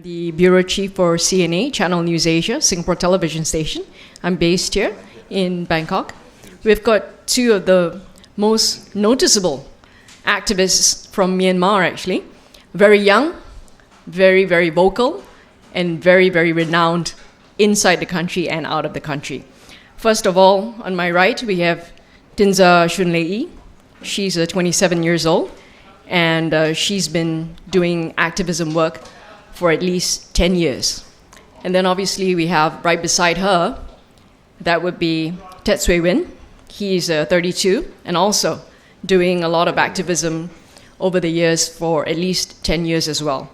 the Bureau Chief for CNA, Channel News Asia, Singapore television station. I'm based here in Bangkok. We've got two of the most noticeable activists from Myanmar, actually. Very young, very, very vocal, and very, very renowned inside the country and out of the country. First of all, on my right, we have Thinzar Shunlei Yi. She's 27 years old, and she's been doing activism work for at least 10 years. And then obviously we have right beside her, that would be Thet Win. He's 32 and also doing a lot of activism over the years for at least 10 years as well.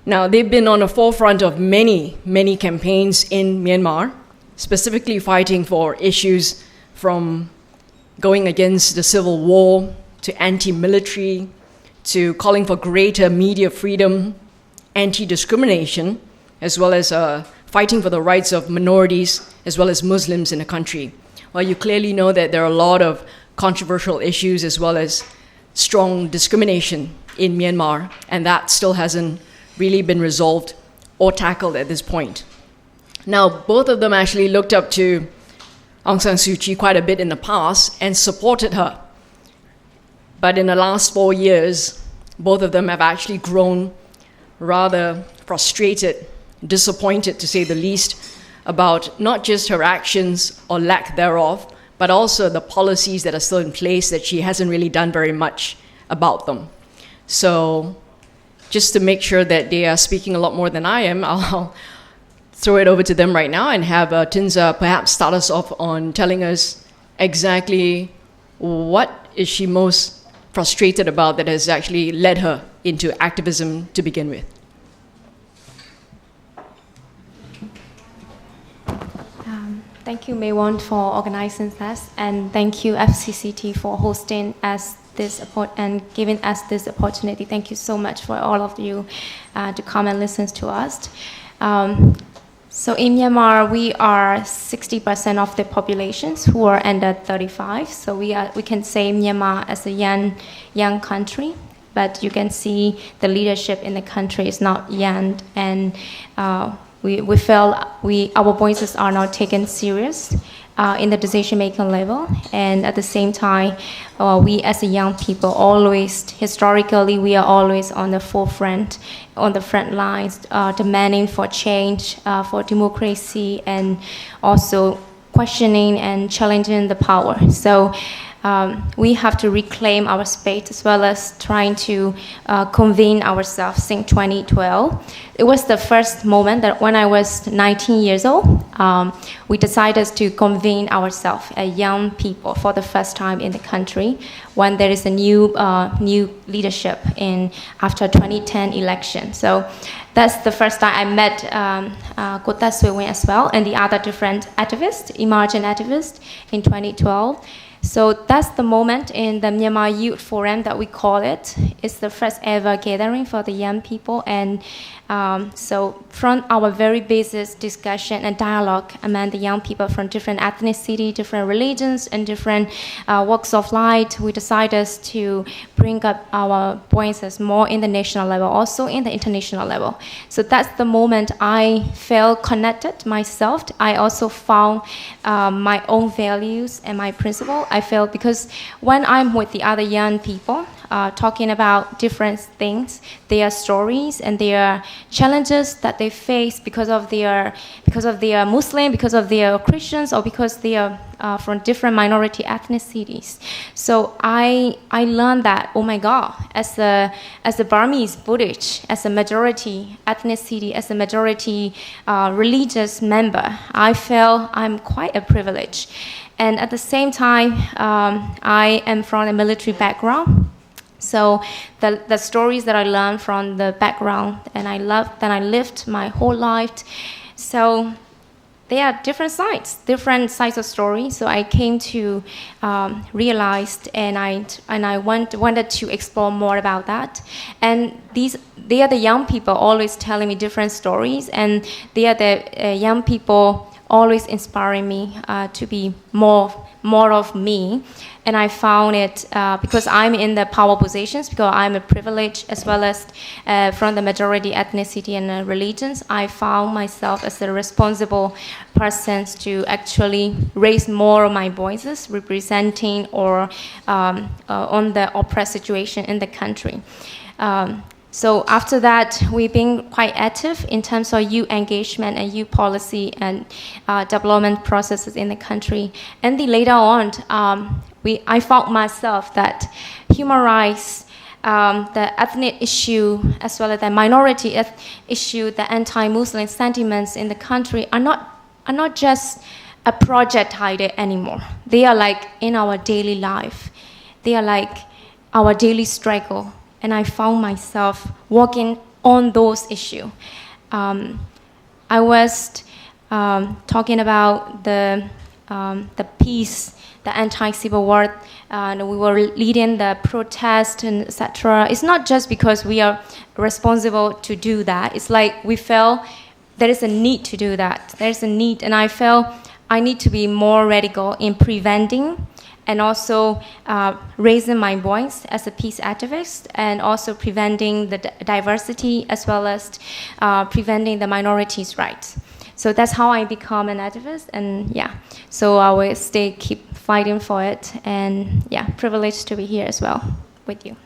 Now, they've been on the forefront of many, many campaigns in Myanmar, specifically fighting for issues from going against the civil war to anti-military, to calling for greater media freedom, anti-discrimination, as well as fighting for the rights of minorities, as well as Muslims in the country. Well, you clearly know that there are a lot of controversial issues as well as strong discrimination in Myanmar, and that still hasn't really been resolved or tackled at this point. Now, both of them actually looked up to Aung San Suu Kyi quite a bit in the past and supported her. But in the last 4 years, both of them have actually grown rather frustrated, disappointed to say the least, about not just her actions or lack thereof, but also the policies that are still in place that she hasn't really done very much about them. So just to make sure that they are speaking a lot more than I am, I'll throw it over to them right now and have Thinzar perhaps start us off on telling us exactly what is she most frustrated about that has actually led her into activism to begin with. Thank you, Maywon, for organizing this, and thank you, FCCT, for hosting us this and giving us this opportunity. Thank you so much for all of you to come and listen to us. So in Myanmar, we are 60% of the populations who are under 35. So we can say Myanmar as a young country, but you can see the leadership in the country is not young, and we feel our voices are not taken serious in the decision-making level. And at the same time, we as a young people historically, we are always on the forefront, on the front lines, demanding for change, for democracy, and also questioning and challenging the power. So we have to reclaim our space as well as trying to convene ourselves since 2012. It was the first moment that when I was 19 years old, we decided to convene ourselves as young people for the first time in the country when there is a new leadership after 2010 election. So that's the first time I met Thet Win as well and the other different activists, emerging activists in 2012. So that's the moment in the Myanmar Youth Forum that we call it. It's the first ever gathering for the young people. And so from our very basic discussion and dialogue among the young people from different ethnicity, different religions, and different walks of life, we decided to bring up our voices more in the national level, also in the international level. So that's the moment I felt connected myself. I also found my own values and my principle. I felt because when I'm with the other young people, talking about different things, their stories and their challenges that they face because of their Muslim, because of their Christians, or because they are from different minority ethnicities. So I learned that, oh my God, as a Burmese Buddhist, as a majority ethnicity, as a majority religious member, I feel I'm quite a privilege. And at the same time, I am from a military background. So the stories that I learned from the background and I lived my whole life. So there are different sides of story. So I came to realize and I wanted to explore more about that. And they are the young people always telling me different stories, and they are the young people always inspiring me to be more of me. And I found it because I'm in the power positions, because I'm a privilege as well as from the majority ethnicity and religions. I found myself as a responsible person to actually raise more of my voices, representing or on the oppressed situation in the country. So after that, we've been quite active in terms of youth engagement and youth policy and development processes in the country. And then later on, I found myself that human rights, the ethnic issue, as well as the minority issue, the anti-Muslim sentiments in the country are not just a project idea anymore. They are like in our daily life. They are like our daily struggle. And I found myself working on those issues. I was talking about the peace, the anti-civil war. We were leading the protest and etc. It's not just because we are responsible to do that. It's like we felt there is a need to do that. There's a need, and I felt I need to be more radical in preventing and also raising my voice as a peace activist, and also preventing the diversity as well as preventing the minorities' rights. So that's how I become an activist, and yeah, so I will keep fighting for it, and yeah, privileged to be here as well with you.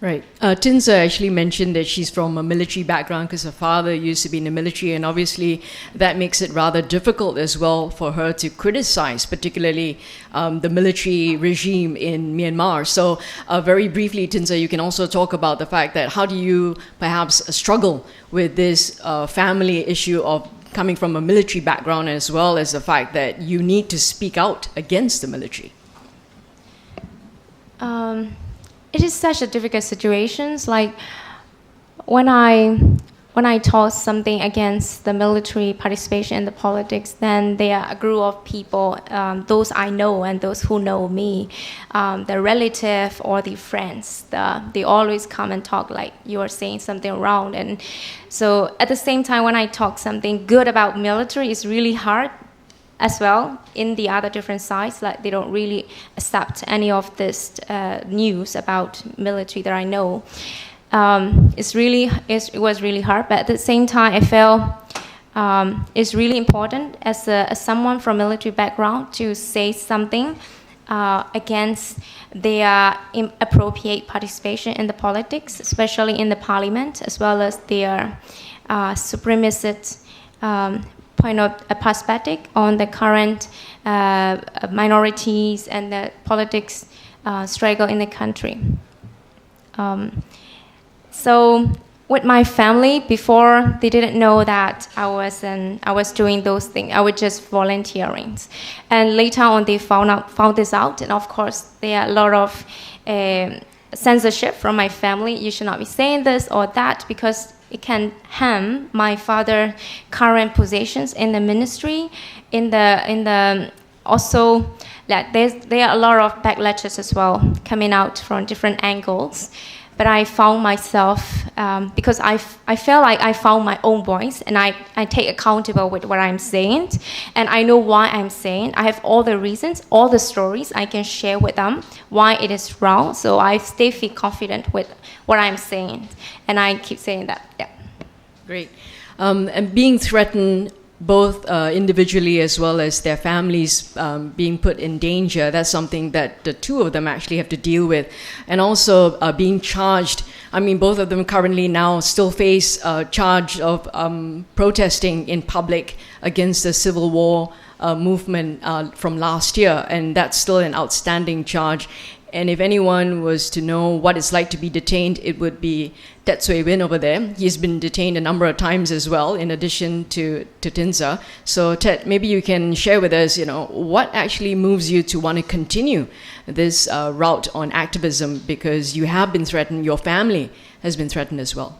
Right. Thinzar actually mentioned that she's from a military background because her father used to be in the military, and obviously that makes it rather difficult as well for her to criticize, particularly the military regime in Myanmar. So very briefly, Thinzar, you can also talk about the fact that how do you perhaps struggle with this family issue of coming from a military background, as well as the fact that you need to speak out against the military? It is such a difficult situation. Like when I talk something against the military participation in the politics, then there are a group of people, those I know and those who know me, the relative or the friends, they always come and talk like you are saying something wrong. And so at the same time, when I talk something good about military, it's really hard as well in the other different sides. Like they don't really accept any of this news about military that I know. It was really hard, but at the same time I felt it's really important as someone from military background to say something against their inappropriate participation in the politics, especially in the parliament, as well as their supremacist point of perspective on the current minorities and the politics struggle in the country. So with my family, before they didn't know that I was doing those things. I was just volunteering, and later on they found this out, and of course there are a lot of censorship from my family. You should not be saying this or that because it can harm my father's current positions in the ministry. Also, that there are a lot of backlashes as well coming out from different angles. But I found myself, because I felt like I found my own voice, and I take accountable with what I'm saying, and I know why I'm saying. I have all the reasons, all the stories I can share with them, why it is wrong, so I feel confident with what I'm saying, and I keep saying that, yeah. Great. And being threatened both individually as well as their families being put in danger, that's something that the two of them actually have to deal with. And also being charged, I mean, both of them currently now still face charge of protesting in public against the civil war movement from last year, and that's still an outstanding charge. And if anyone was to know what it's like to be detained, it would be Thet Sui Win over there. He's been detained a number of times as well, in addition to Thinzar. So Thet, maybe you can share with us, what actually moves you to want to continue this route on activism, because you have been threatened, your family has been threatened as well.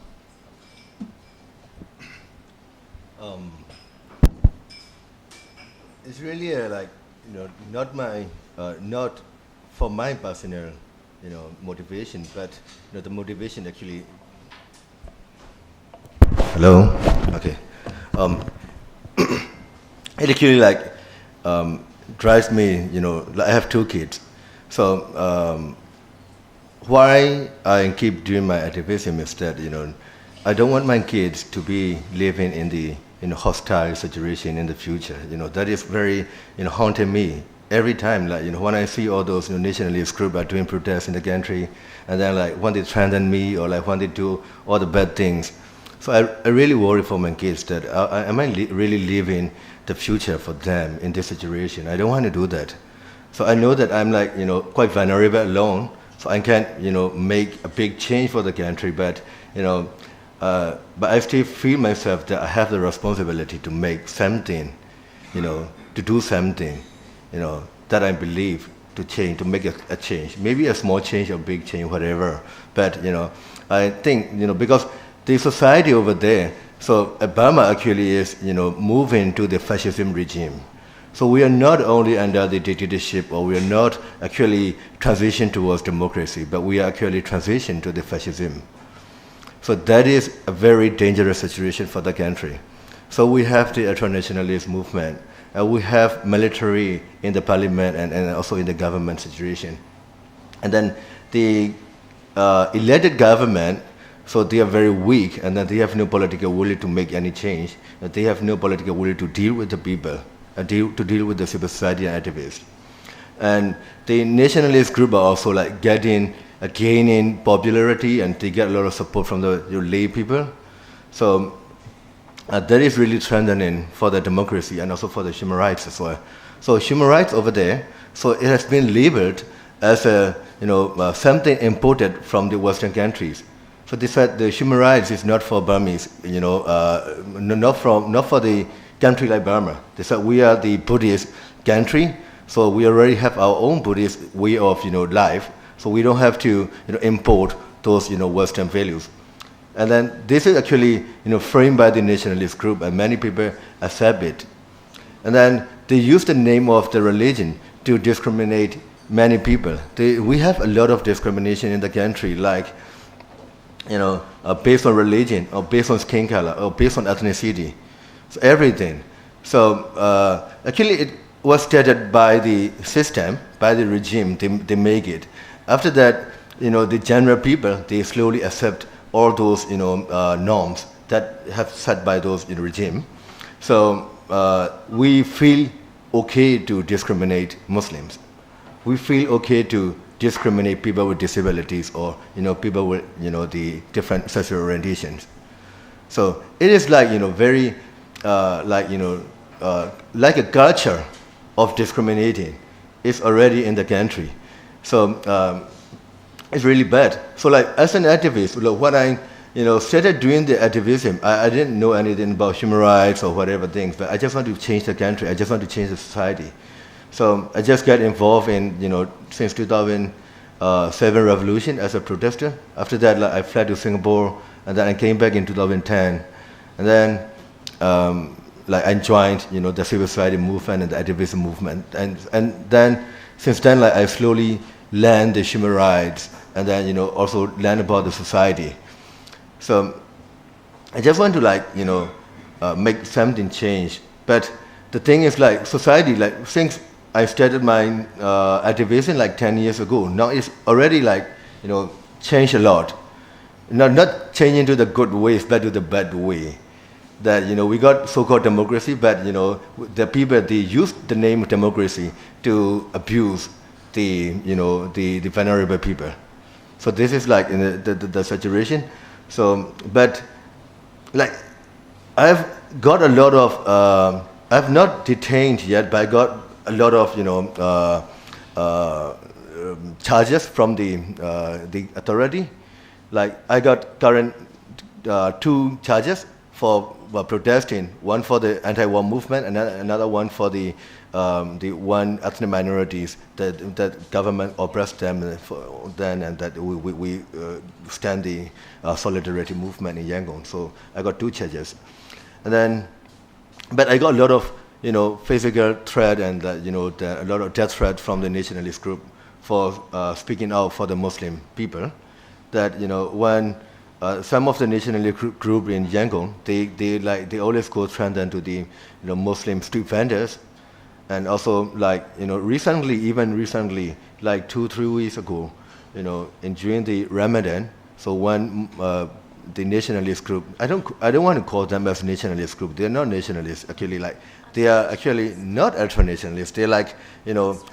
It's really not for my personal, motivation, but the motivation actually Hello. Okay. It actually drives me. I have 2 kids, so why I keep doing my activism is that I don't want my kids to be living in the hostile situation in the future. That is very haunting me every time. When I see all those nationalist groups are doing protests in the country, and then when they threaten me or when they do all the bad things. So I really worry for my kids that am I really living the future for them in this situation? I don't want to do that. So I know that I'm quite vulnerable alone. So I can't make a big change for the country, but but I still feel myself that I have the responsibility to make something, to do something, that I believe to change, to make a change. Maybe a small change or big change, whatever. But I think because the society over there, so Burma actually is moving to the fascism regime. So we are not only under the dictatorship, or we are not actually transition towards democracy, but we are actually transition to the fascism. So that is a very dangerous situation for the country. So we have the ultra-nationalist movement, we have military in the parliament and also in the government situation. And then the elected government, so they are very weak, and then they have no political will to make any change. They have no political will to deal with the people, to deal with the civil society and activists. And the nationalist group are also gaining popularity, and they get a lot of support from the lay people. So that is really threatening for the democracy and also for the human rights as well. So human rights over there, so it has been labeled as something imported from the Western countries. So they said the human rights is not for Burmese, not for the country like Burma. They said we are the Buddhist country, so we already have our own Buddhist way of life. So we don't have to import those Western values. And then this is actually framed by the nationalist group, and many people accept it. And then they use the name of the religion to discriminate many people. We have a lot of discrimination in the country, like based on religion, or based on skin color, or based on ethnicity, so everything. So actually it was started by the system, by the regime. They make it. After that, the general people, they slowly accept all those norms that have set by those regime. So we feel okay to discriminate Muslims. We feel okay to discriminate people with disabilities, or people with the different sexual orientations. So it is very like a culture of discriminating is already in the country. So it's really bad. So as an activist, when I started doing the activism, I didn't know anything about human rights or whatever things, but I just want to change the country. I just want to change the society. So I just got involved in since 2007 revolution as a protester. After that, I fled to Singapore, and then I came back in 2010, and then I joined the civil society movement and the activism movement, and then since then I slowly learned the human rights, and then also learn about the society. So I just want to make something change. But the thing is society, since I started my activism 10 years ago, now it's already changed a lot. Not changing to the good ways, but to the bad way. That we got so-called democracy, but the people, they use the name of democracy to abuse the vulnerable people. So this is the situation. So, but I've got a lot of I've not detained yet, but I got a lot of charges from the authority. I got current 2 charges for protesting, one for the anti-war movement, and another one for the one ethnic minorities that government oppressed them then, and that we stand the solidarity movement in Yangon. So I got 2 charges, and then, but I got a lot of physical threat and a lot of death threat from the nationalist group for speaking out for the Muslim people. That when some of the nationalist group in Yangon, they always go trend to the Muslim street vendors, and also recently, like 2-3 weeks ago, during the Ramadan, so one the nationalist group, I don't want to call them as nationalist group. They're not nationalists actually. They are actually not ultra-nationalists. They're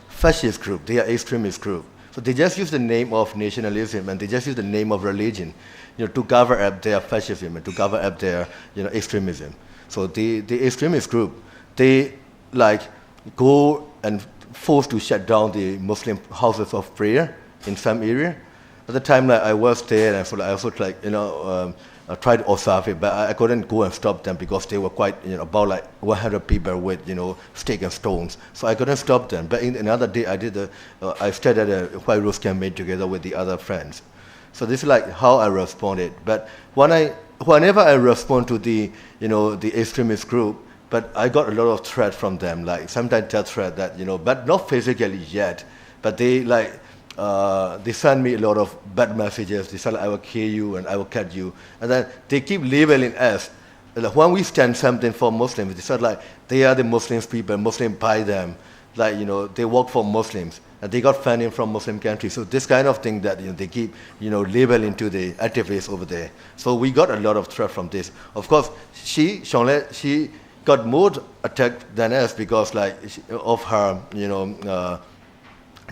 fascist group. They are extremist group. So they just use the name of nationalism and they just use the name of religion, to cover up their fascism and to cover up their, extremism. So the extremist group, they go and force to shut down the Muslim houses of prayer in some area. At the time, I was there, and I was I tried to observe it, but I couldn't go and stop them because they were quite, about 100 people with, stick and stones. So I couldn't stop them. But in another day, I started a White Rose campaign together with the other friends. So this is how I responded. But whenever I respond to the, the extremist group, but I got a lot of threat from them, sometimes death threat that, but not physically yet, but they send me a lot of bad messages. They say, I will kill you and I will cut you. And then they keep labeling us. When we stand something for Muslims, they say they are the Muslims people, Muslims buy them. They work for Muslims. And they got funding from Muslim countries. So this kind of thing that they keep, labeling to the activists over there. So we got a lot of threat from this. Of course, Shunlei, she got more attacked than us because of her,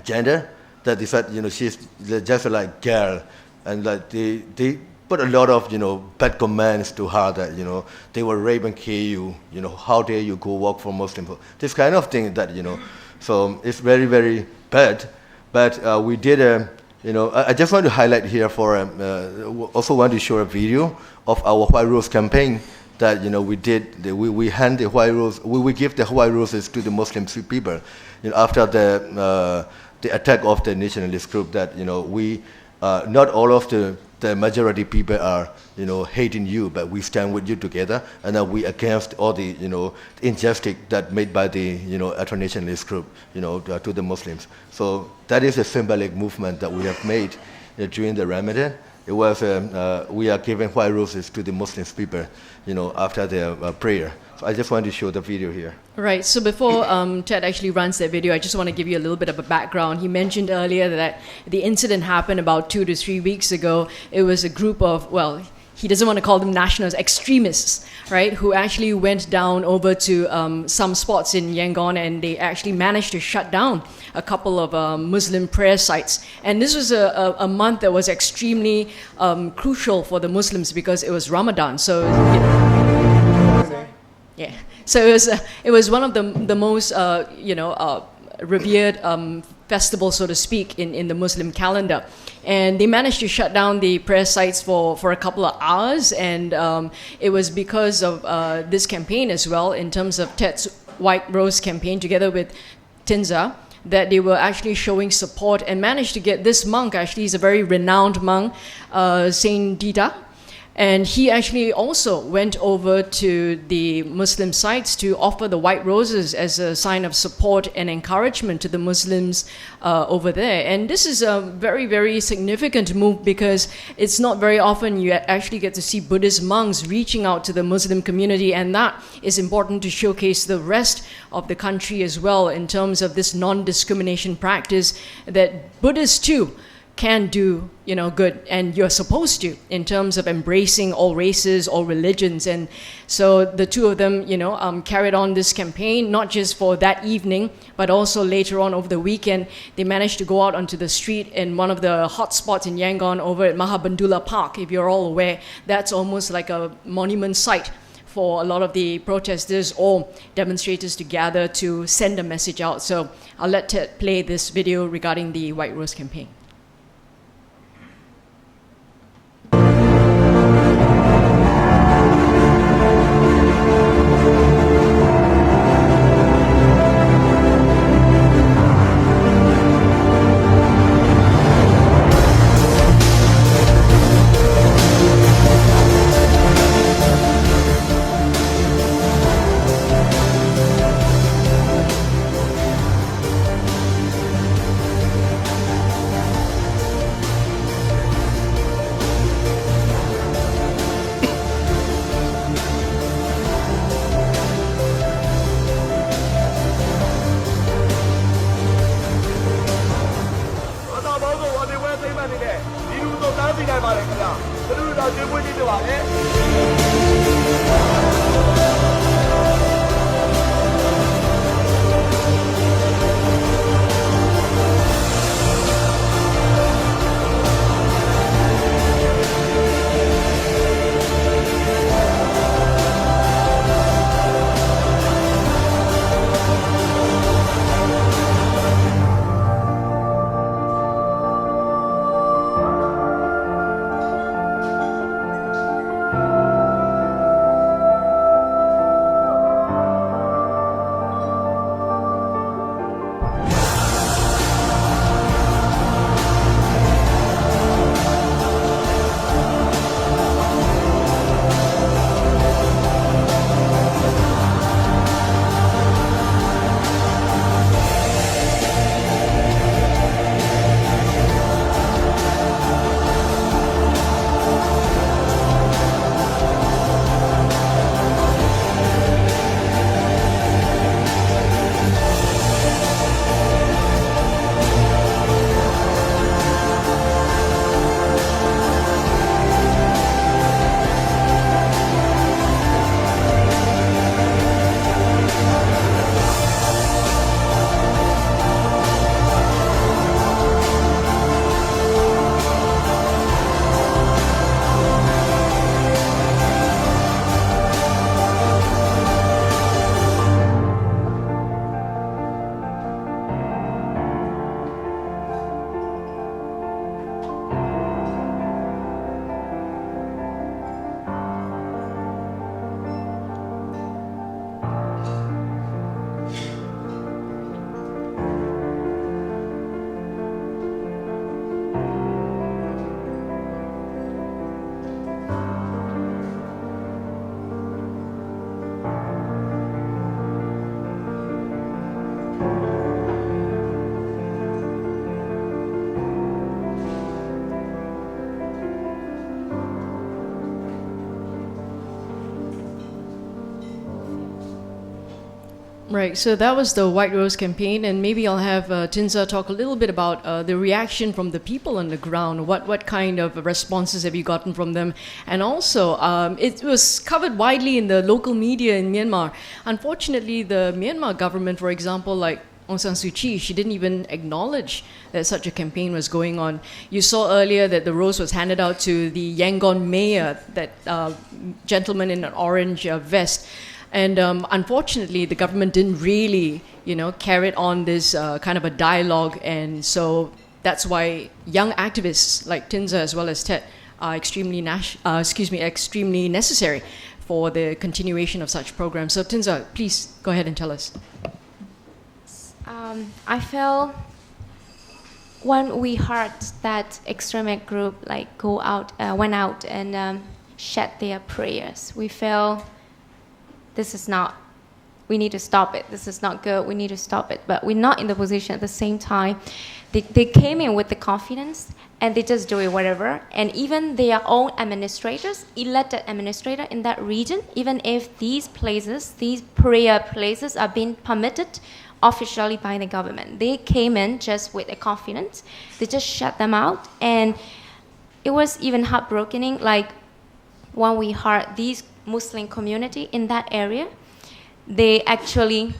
gender. That they said, she's just a girl, and they put a lot of bad comments to her that they will rape and kill you, how dare you go work for Muslims? This kind of thing that so it's very, very bad. But we did I just want to highlight here also want to show a video of our White Rose campaign that we did. We hand the White Rose, we give the White Roses to the Muslim people after the attack of the nationalist group that we not all of the majority people are hating you, but we stand with you together, and then we against all the injustice that made by the ultra-nationalist group to the Muslims. So that is a symbolic movement that we have made during the Ramadan. It was we are giving White Roses to the Muslim people after their prayer. So I just want to show the video here. Right. So before Ted actually runs that video, I just want to give you a little bit of a background. He mentioned earlier that the incident happened about 2 to 3 weeks ago. It was a group of, he doesn't want to call them nationalists, extremists, right, who actually went down over to some spots in Yangon, and they actually managed to shut down a couple of Muslim prayer sites. And this was a month that was extremely crucial for the Muslims because it was Ramadan. So, yeah. So it was one of the most revered festival, so to speak, in the Muslim calendar. And they managed to shut down the prayer sites for a couple of hours, and it was because of this campaign as well, in terms of Thet's White Rose campaign together with Thinzar, that they were actually showing support and managed to get this monk. Actually, he's a very renowned monk, Saint Dita. And he actually also went over to the Muslim sites to offer the white roses as a sign of support and encouragement to the Muslims over there. And this is a very, very significant move because it's not very often you actually get to see Buddhist monks reaching out to the Muslim community, and that is important to showcase the rest of the country as well in terms of this non-discrimination practice that Buddhists too can do, good, and you're supposed to, in terms of embracing all races, all religions. And so the two of them, carried on this campaign, not just for that evening, but also later on over the weekend. They managed to go out onto the street in one of the hot spots in Yangon over at Mahabandula Park. If you're all aware, that's almost like a monument site for a lot of the protesters or demonstrators to gather to send a message out. So I'll let Ted play this video regarding the White Rose campaign. Right, so that was the White Rose campaign, and maybe I'll have Thinzar talk a little bit about the reaction from the people on the ground. What kind of responses have you gotten from them? And also, it was covered widely in the local media in Myanmar. Unfortunately, the Myanmar government, for example, like Aung San Suu Kyi, she didn't even acknowledge that such a campaign was going on. You saw earlier that the rose was handed out to the Yangon mayor, that gentleman in an orange vest. And unfortunately, the government didn't really, carry on this kind of a dialogue. And so that's why young activists like Thinzar as well as Thet are extremely necessary for the continuation of such programs. So Thinzar, please go ahead and tell us. I felt when we heard that extremist group went out and shed their prayers, we felt we need to stop it. This is not good. We need to stop it. But we're not in the position at the same time. They came in with the confidence and they just do it whatever. And even their own administrators, elected administrator in that region, even if these prayer places are being permitted officially by the government, they came in just with a confidence. They just shut them out. And it was even heartbreaking, like when we heard these Muslim community in that area, they actually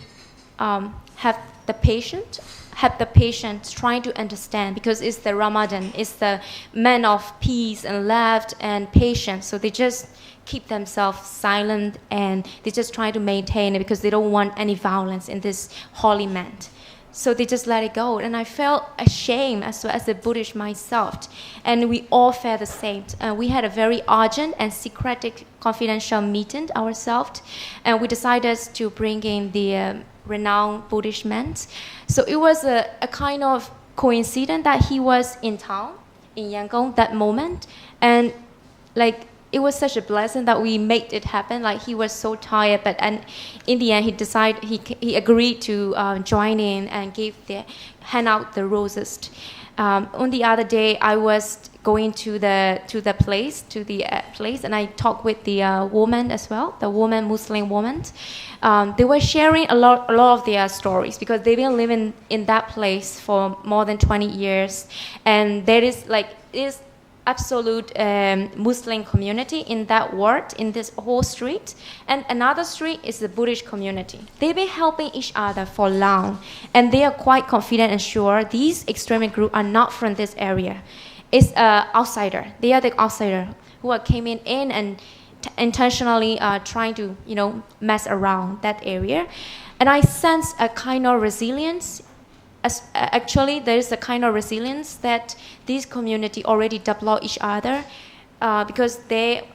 have the patience trying to understand, because it's the Ramadan, it's the man of peace and love and patience. So they just keep themselves silent and they just try to maintain it because they don't want any violence in this holy month. So they just let it go. And I felt ashamed as well as a Buddhist myself. And we all felt the same. We had a very urgent and secret confidential meeting ourselves. And we decided to bring in the renowned Buddhist man. So it was a kind of coincidence that he was in town, in Yangon, that moment. And it was such a blessing that we made it happen. He was so tired, but in the end, he agreed to join in and hand out the roses. On the other day, I was going to the place, and I talked with the woman as well, the Muslim woman. They were sharing a lot of their stories because they've been living in that place for more than 20 years, and there is absolute Muslim community in that ward, in this whole street. And another street is the Buddhist community. They've been helping each other for long, and they are quite confident and sure these extremist groups are not from this area. It's outsider. They are the outsider who are coming in and intentionally trying to, mess around that area. And I sense a kind of resilience. Actually, there is a kind of resilience that this community already deploy each other because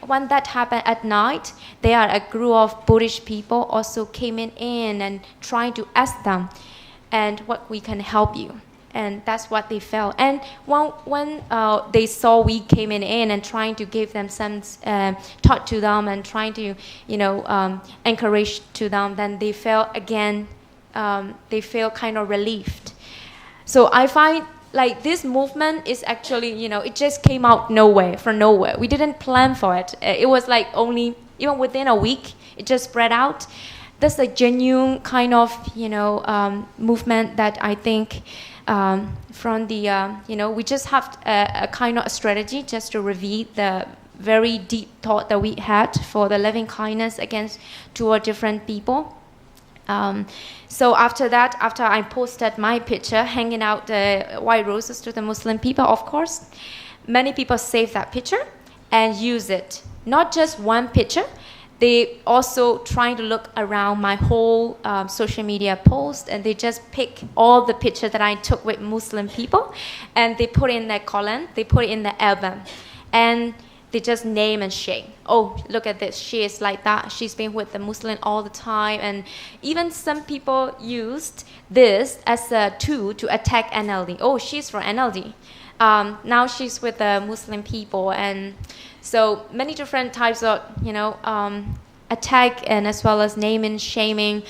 when that happened at night, there are a group of Buddhist people also came in and trying to ask them, and what we can help you. And that's what they felt. And when they saw we came in and trying to give them some talk to them and trying to, encourage to them, then they felt again, they feel kind of relieved. So I find this movement is actually, it just came out from nowhere. We didn't plan for it. It was only, even within a week, it just spread out. That's a genuine kind of, movement that I think from the, we just have a kind of a strategy just to reveal the very deep thought that we had for the loving kindness toward different people. So after that, after I posted my picture hanging out the white roses to the Muslim people, of course, many people saved that picture and use it. Not just one picture, they also trying to look around my whole social media post, and they just pick all the pictures that I took with Muslim people, and they put in their column, they put it in the album, and they just name and shame. Oh, look at this. She is like that. She's been with the Muslim all the time. And even some people used this as a tool to attack NLD. Oh, she's from NLD. Now she's with the Muslim people. And so many different types of, attack, and as well as naming, shaming,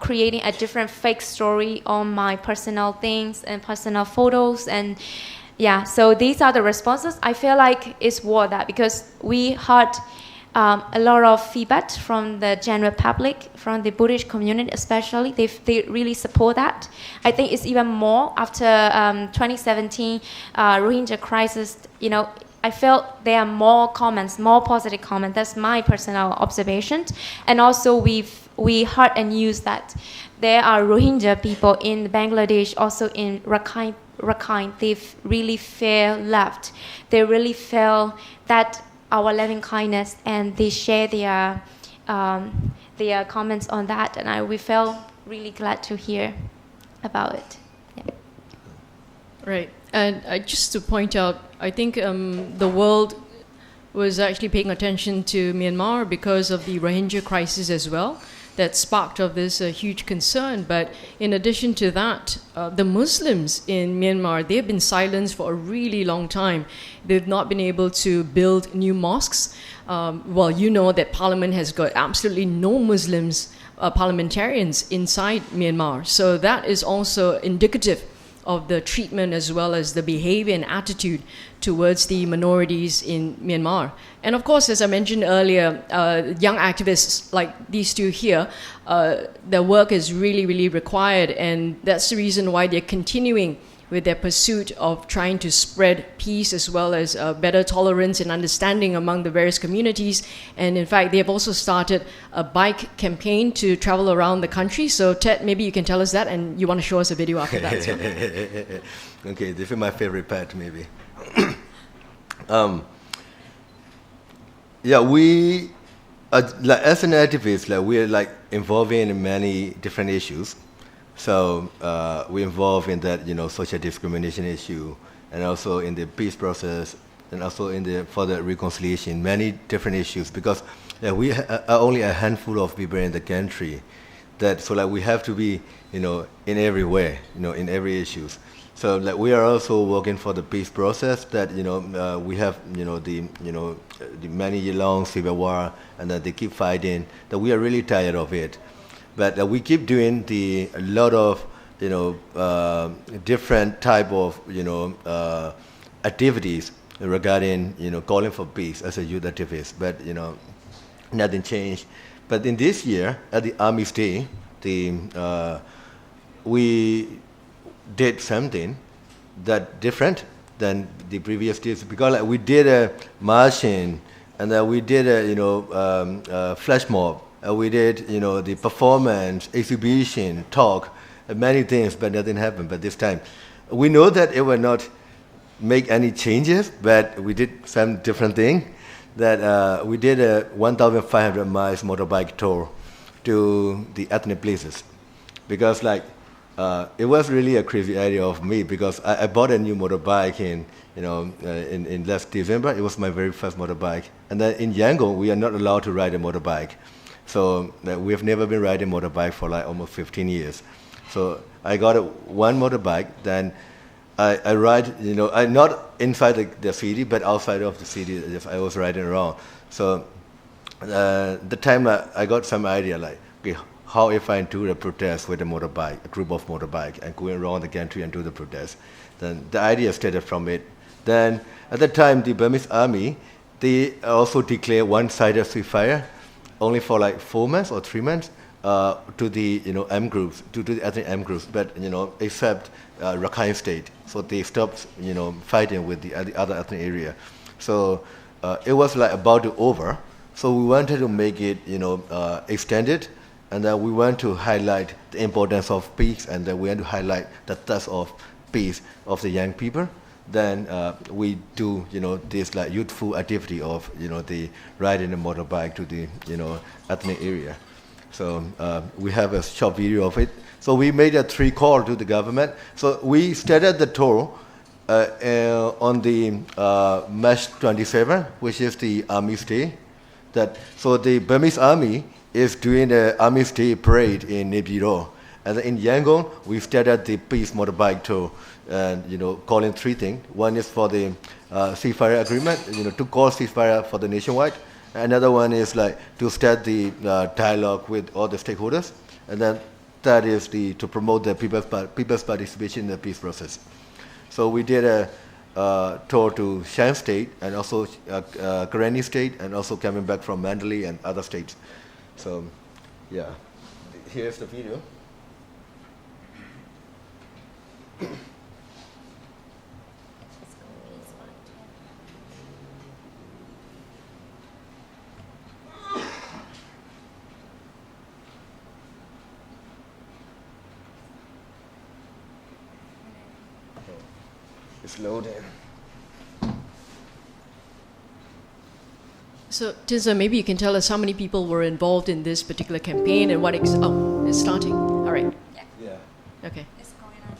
creating a different fake story on my personal things and personal photos. And yeah, so these are the responses. I feel like it's worth that because we heard a lot of feedback from the general public, from the Buddhist community especially. They really support that. I think it's even more after 2017 Rohingya crisis. I felt there are more comments, more positive comments. That's my personal observation. And also we heard and used that there are Rohingya people in Bangladesh, also in Rakhine. They really feel loved. They really feel that our loving kindness, and they share their comments on that. And we felt really glad to hear about it. Yeah. Right. And just to point out, I think the world was actually paying attention to Myanmar because of the Rohingya crisis as well. That sparked of this huge concern. But in addition to that, the Muslims in Myanmar, they've been silenced for a really long time. They've not been able to build new mosques. That Parliament has got absolutely no Muslims parliamentarians inside Myanmar. So that is also indicative of the treatment as well as the behavior and attitude towards the minorities in Myanmar. And of course, as I mentioned earlier, young activists like these two here, their work is really, really required, and that's the reason why they're continuing with their pursuit of trying to spread peace as well as better tolerance and understanding among the various communities. And in fact, they have also started a bike campaign to travel around the country. So Thet, maybe you can tell us that, and you want to show us a video after that as well. Okay, this is my favorite part, maybe. We, as an activist, we are involved in many different issues. So we're involved in that, social discrimination issue, and also in the peace process, and also for the reconciliation, many different issues. Because we are only a handful of people in the country, we have to be, in every way, in every issues. So we are also working for the peace process. That we have the many-year-long civil war, and that they keep fighting. That we are really tired of it. But we keep doing a lot of different type of activities regarding calling for peace as a youth activist. But nothing changed. But in this year at the Army's Day, we did something that different than the previous days, because we did a marching, and we did a flash mob. We did, the performance, exhibition, talk, many things, but nothing happened. But this time, we know that it will not make any changes, but we did some different thing. That we did a 1,500 miles motorbike tour to the ethnic places, because it was really a crazy idea of me, because I bought a new motorbike in last December. It was my very first motorbike, and then in Yangon we are not allowed to ride a motorbike. So we have never been riding motorbike for almost 15 years. So I got one motorbike, then I ride, I'm not inside the city, but outside of the city, I was riding around. So the time I got some idea, okay, how if I do a protest with a motorbike, a group of motorbike, and going around the country and do the protest. Then the idea started from it. Then at the time, the Burmese army, they also declared one-sided ceasefire, only for 4 months or 3 months to the M groups, to the ethnic M groups, but except Rakhine State, so they stopped fighting with the other ethnic area. So it was about to over. So we wanted to make it extended, and then we want to highlight the importance of peace, and then we want to highlight the thirst of peace of the young people. Then we do this youthful activity of the riding a motorbike to the ethnic area. So we have a short video of it. So we made a 3 call to the government. So we started the tour on the March 27, which is the Army's Day. So the Burmese army is doing the Army's Day parade in Naypyidaw. And in Yangon, we started the peace motorbike tour, and calling 3 things. One is for the ceasefire agreement, to call ceasefire for the nationwide. Another one is to start the dialogue with all the stakeholders, and then third is to promote the people's participation in the peace process. So we did tour to Shan State and also Karenni State, and also coming back from Mandalay and other states. So, yeah, here's the video. It's loading. So, Thinzar, maybe you can tell us how many people were involved in this particular campaign and what... oh, it's starting. All right. Yeah. Okay. It's going on.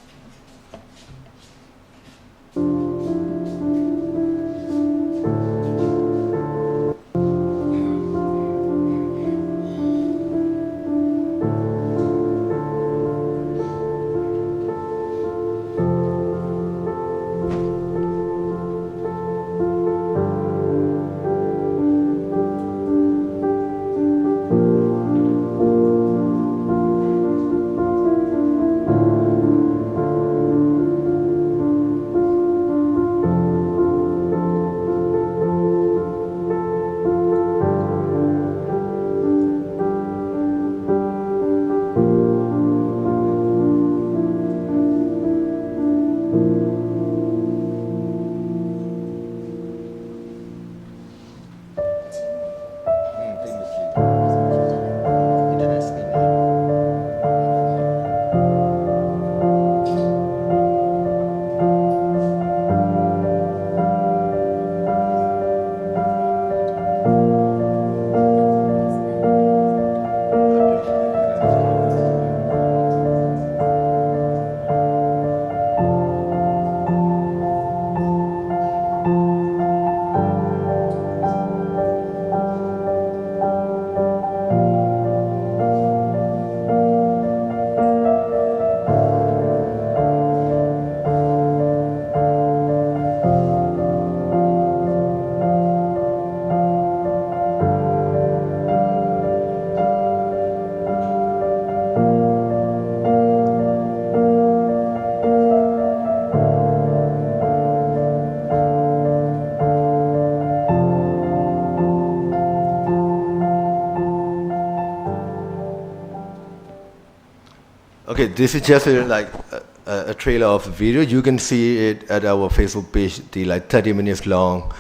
Okay, this is just a trailer of a video. You can see it at our Facebook page, the 30 minutes long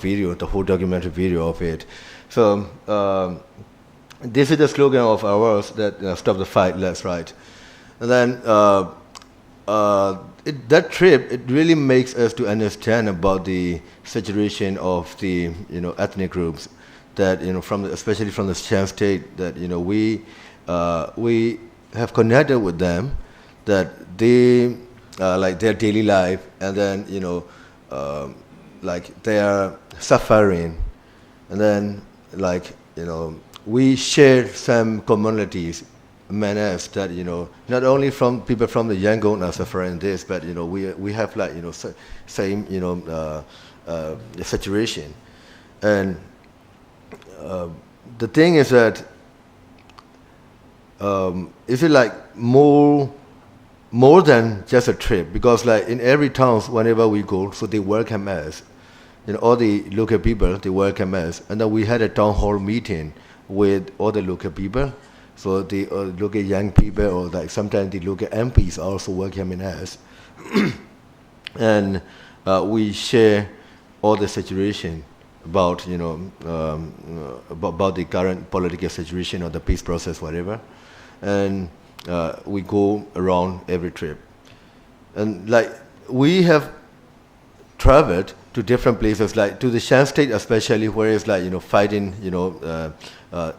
video, the whole documentary video of it. So this is the slogan of ours, that stop the fight, let's right. And then that trip, it really makes us to understand about the situation of the ethnic groups that especially from the Shan State, that we have connected with them, that they like their daily life, and then like they are suffering, and then we share some commonalities, manners that not only from people from the Yangon are suffering this, but we have same situation, and the thing is that is it more than just a trip, because in every town whenever we go, so they welcome us, all the local people, they welcome us, and then we had a town hall meeting with all the local people, so the local young people, or sometimes the local MPs also welcoming us, and we share all the situation about about the current political situation or the peace process, whatever. And we go around every trip, and we have traveled to different places, to the Shan State especially, where it's fighting,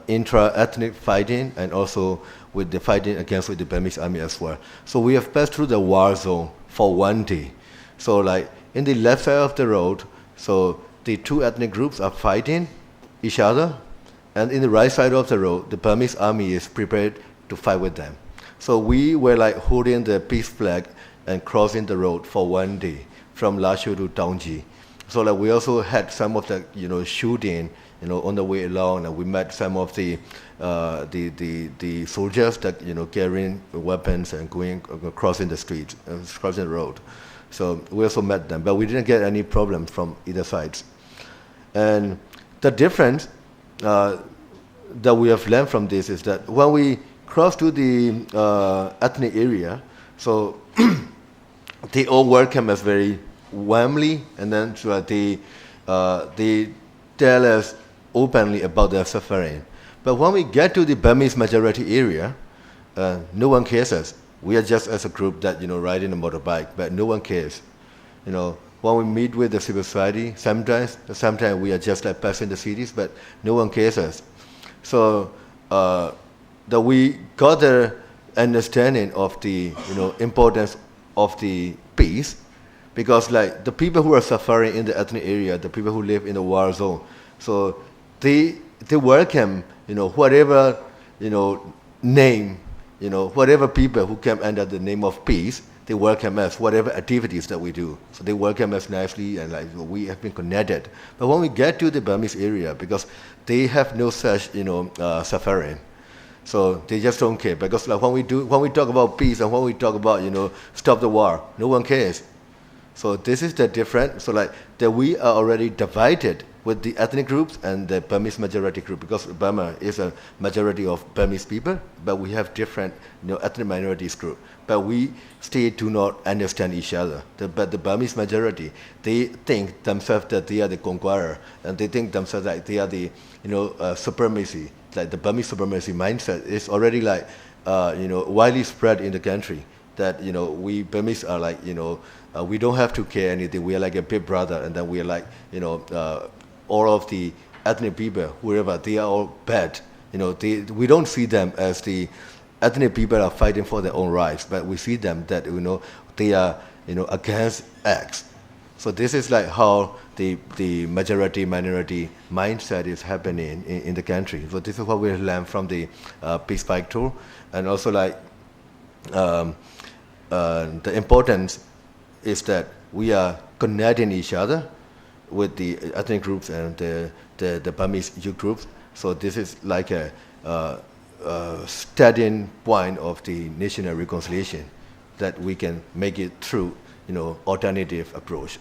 intra-ethnic fighting, and also with the fighting against with the Burmese army as well. So we have passed through the war zone for one day. So in the left side of the road, so the two ethnic groups are fighting each other, and in the right side of the road, the Burmese army is prepared to fight with them. So we were holding the peace flag and crossing the road for one day from Lashu to Taungji. So we also had some of the shooting on the way along, and we met some of the soldiers that carrying weapons and going crossing the streets, crossing the road. So we also met them, but we didn't get any problem from either sides. And the difference that we have learned from this is that when we cross to the ethnic area, so they all welcome us very warmly, and then so they tell us openly about their suffering. But when we get to the Burmese majority area, no one cares us. We are just as a group that riding a motorbike, but no one cares. When we meet with the civil society, sometimes we are just like passing the cities, but no one cares us. So that we got the understanding of the importance of the peace, because like the people who are suffering in the ethnic area, the people who live in the war zone, so they welcome whatever name, whatever people who come under the name of peace, they welcome us, whatever activities that we do. So they welcome us nicely, and like we have been connected. But when we get to the Burmese area, because they have no such suffering, so they just don't care. Because like when we talk about peace and when we talk about stop the war, no one cares. So this is the difference. So like that we are already divided with the ethnic groups and the Burmese majority group, because Burma is a majority of Burmese people, but we have different ethnic minorities group. But we still do not understand each other. But the Burmese majority, they think themselves that they are the conqueror, and they think themselves like they are the supremacy. Like the Burmese supremacy mindset is already like widely spread in the country. That we Burmese are like we don't have to care anything. We are like a big brother, and then we are like all of the ethnic people, whoever, they are all bad. We don't see them as the ethnic people are fighting for their own rights, but we see them that they are against X. So this is like how the majority minority mindset is happening in the country. So this is what we learned from the Peace Bike Tour, and also like the importance is that we are connecting each other with the ethnic groups and the Burmese youth groups. So this is like a starting point of the national reconciliation, that we can make it through alternative approach.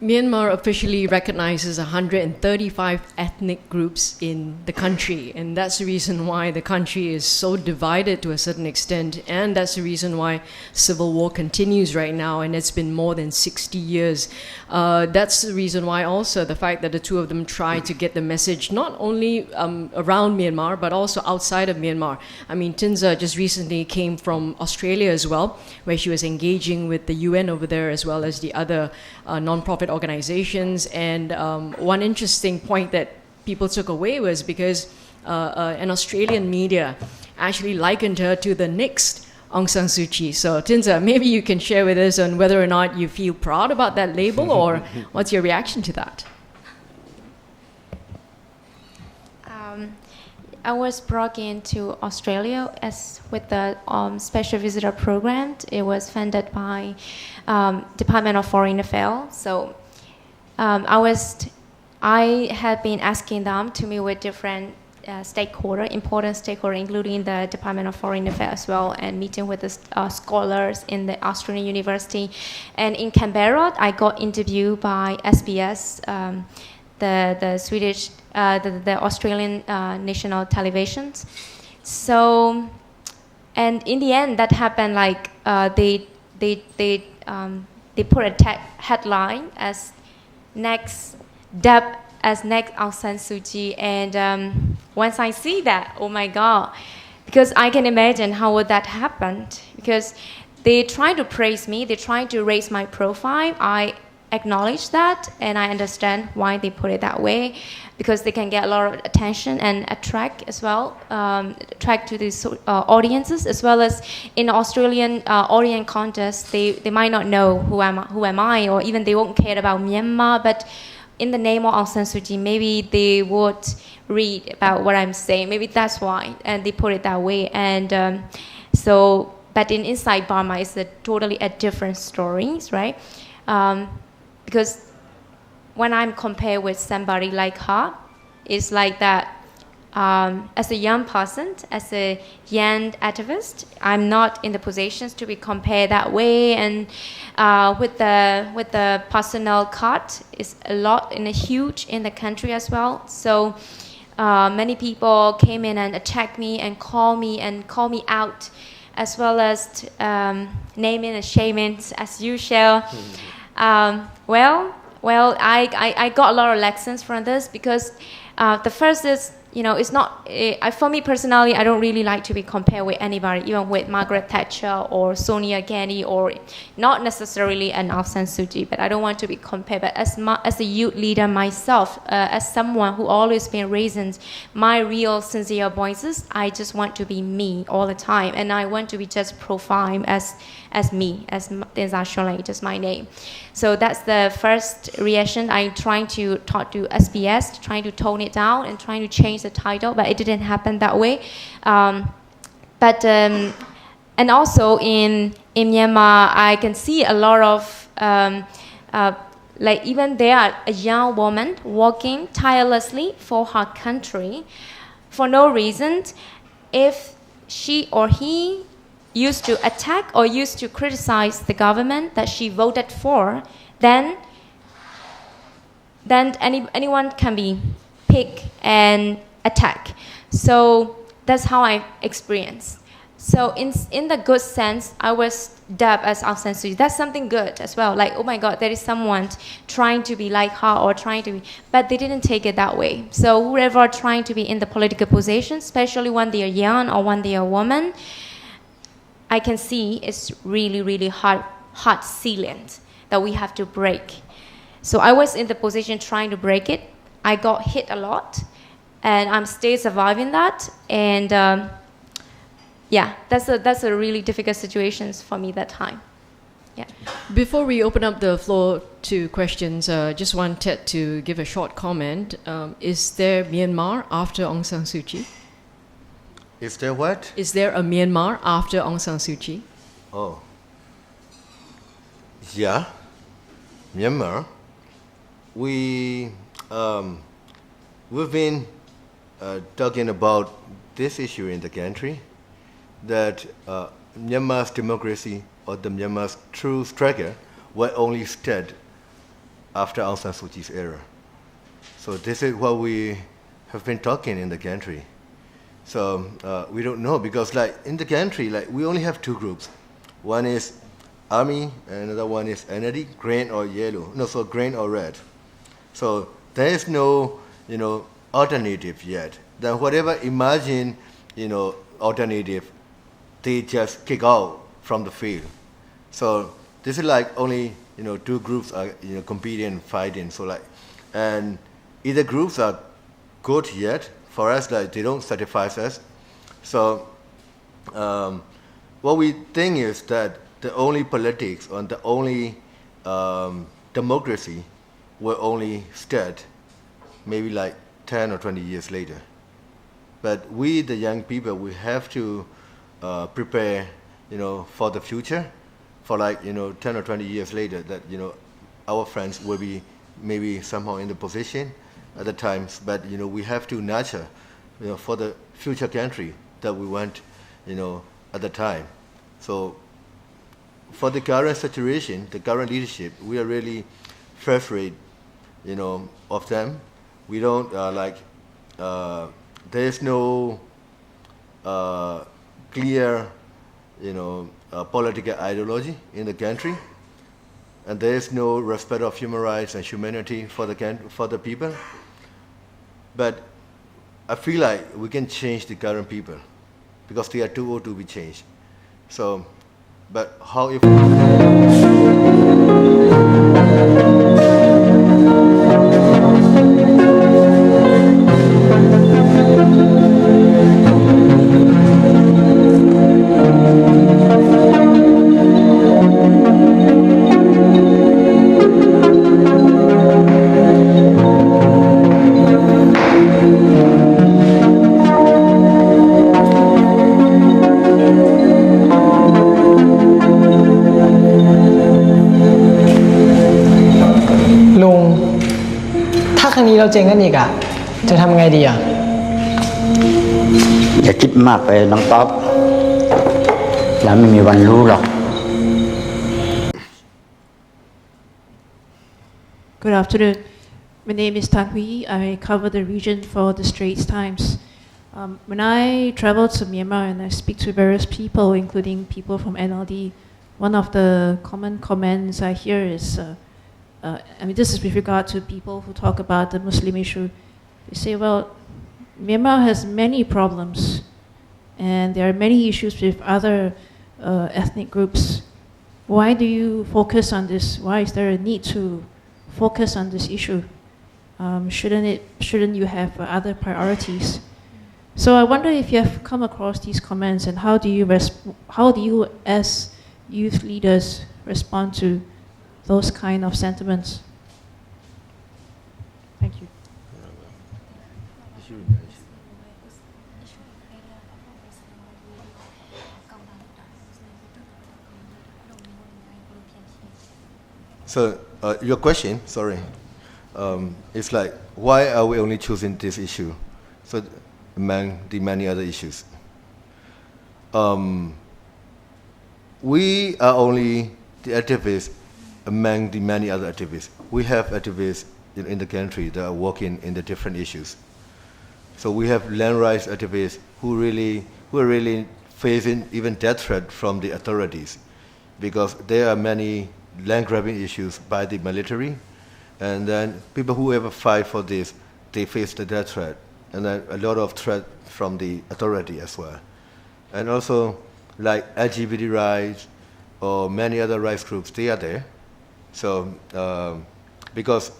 Myanmar officially recognizes 135 ethnic groups in the country, and that's the reason why the country is so divided to a certain extent, and that's the reason why civil war continues right now, and it's been more than 60 years. That's the reason why also the fact that the two of them try to get the message not only around Myanmar, but also outside of Myanmar. I mean, Thinzar just recently came from Australia as well, where she was engaging with the UN over there as well as the other non-profit organizations. And one interesting point that people took away was because an Australian media actually likened her to the next Aung San Suu Kyi. So Thinzar, maybe you can share with us on whether or not you feel proud about that label, or what's your reaction to that? I was brought into Australia with the special visitor program. It was funded by Department of Foreign Affairs. So I had been asking them to meet with different important stakeholders, including the Department of Foreign Affairs as well, and meeting with the scholars in the Australian University. And in Canberra, I got interviewed by SBS, the Swedish, the Australian national televisions. So, and in the end, that happened like they put a headline as next Aung San Suu Kyi, and once I see that, oh my God, because I can imagine how would that happen, because they try to praise me, they try to raise my profile. I acknowledge that, and I understand why they put it that way, because they can get a lot of attention and attract as well, attract to these audiences, as well as in Australian audience contest, they might not know who am I, or even they won't care about Myanmar, but in the name of Aung San Suu Kyi, maybe they would read about what I'm saying. Maybe that's why, and they put it that way. And so, but in inside Burma, it's totally a different stories, right? Because when I'm compared with somebody like her, it's like that as a young person, as a young activist, I'm not in the positions to be compared that way. And with the personal cut, is a lot and a huge in the country as well. So many people came in and attacked me and call me out, as well as naming and shaming as usual. Well, I got a lot of lessons from this, because the first is, it's not, for me personally, I don't really like to be compared with anybody, even with Margaret Thatcher or Sonia Gandhi, or not necessarily an Aung San Suu Kyi, but I don't want to be compared. But as a youth leader myself, as someone who always been raising my real sincere voices, I just want to be me all the time, and I want to be just profiled as me, as Thinzar Shunlei, just my name. So that's the first reaction. I'm trying to talk to SBS, trying to tone it down and trying to change the title, but it didn't happen that way. And also in Myanmar, I can see a lot of like even there are a young woman working tirelessly for her country for no reason. If she or he used to attack or used to criticize the government that she voted for, then anyone can be picked and attacked. So that's how I experienced. So in the good sense, I was dubbed as Aung San Suu Kyi. That's something good as well. Like, oh my God, there is someone trying to be like her or trying to be, but they didn't take it that way. So whoever trying to be in the political position, especially when they are young or when they are women, I can see it's really, really hard ceiling that we have to break. So I was in the position trying to break it. I got hit a lot, and I'm still surviving that. And yeah, that's a really difficult situation for me that time. Yeah. Before we open up the floor to questions, just wanted to give a short comment. Is there Myanmar after Aung San Suu Kyi? Is there what? Is there a Myanmar after Aung San Suu Kyi? Oh. Yeah. Myanmar. We've been talking about this issue in the country, that Myanmar's democracy or the Myanmar's true struggle were only started after Aung San Suu Kyi's era. So this is what we have been talking in the country. So we don't know, because like in the country, like we only have two groups. One is army, and another one is NLD, green or yellow. No, so green or red. So there is no, alternative yet. Then whatever imagine, alternative, they just kick out from the field. So this is like only, two groups are, competing, fighting. So like, and either groups are good yet. For us, like, they don't satisfy us. So what we think is that the only politics and the only democracy will only start maybe like 10 or 20 years later. But we, the young people, we have to prepare, for the future, for like, 10 or 20 years later, that, our friends will be maybe somehow in the position at the times, but we have to nurture, for the future country that we want, at the time. So, for the current situation, the current leadership, we are really frustrated, of them. We don't there is no clear, political ideology in the country. And there is no respect of human rights and humanity for the people. But I feel like we can change the current people, because they are too old to be changed. So, but how if...ลุงถ้าครั้งนี้เราเจ๊งกันอีกอะจะทำไงดีอะ อย่าคิดมากไปน้องต๊อบเราไม่มีวันรู้หรอก Good afternoon. My name is Tan Hui. I cover the region for the Straits Times. When I travel to Myanmar and I speak to various people, including people from NLD, one of the common comments I hear is, this is with regard to people who talk about the Muslim issue. They say, well, Myanmar has many problems, and there are many issues with other ethnic groups. Why do you focus on this? Why is there a need to focus on this issue? Shouldn't you have other priorities? So I wonder if you have come across these comments, and how do you as youth leaders respond to those kind of sentiments? Thank you. So your question, sorry, it's like, why are we only choosing this issue? So among the many other issues, we are only the activists among the many other activists. We have activists in the country that are working in the different issues. So we have land rights activists who are really facing even death threat from the authorities, because there are many land grabbing issues by the military, and then people who ever fight for this, they face the death threat, and then a lot of threat from the authority as well. And also, like LGBT rights or many other rights groups, they are there. So, because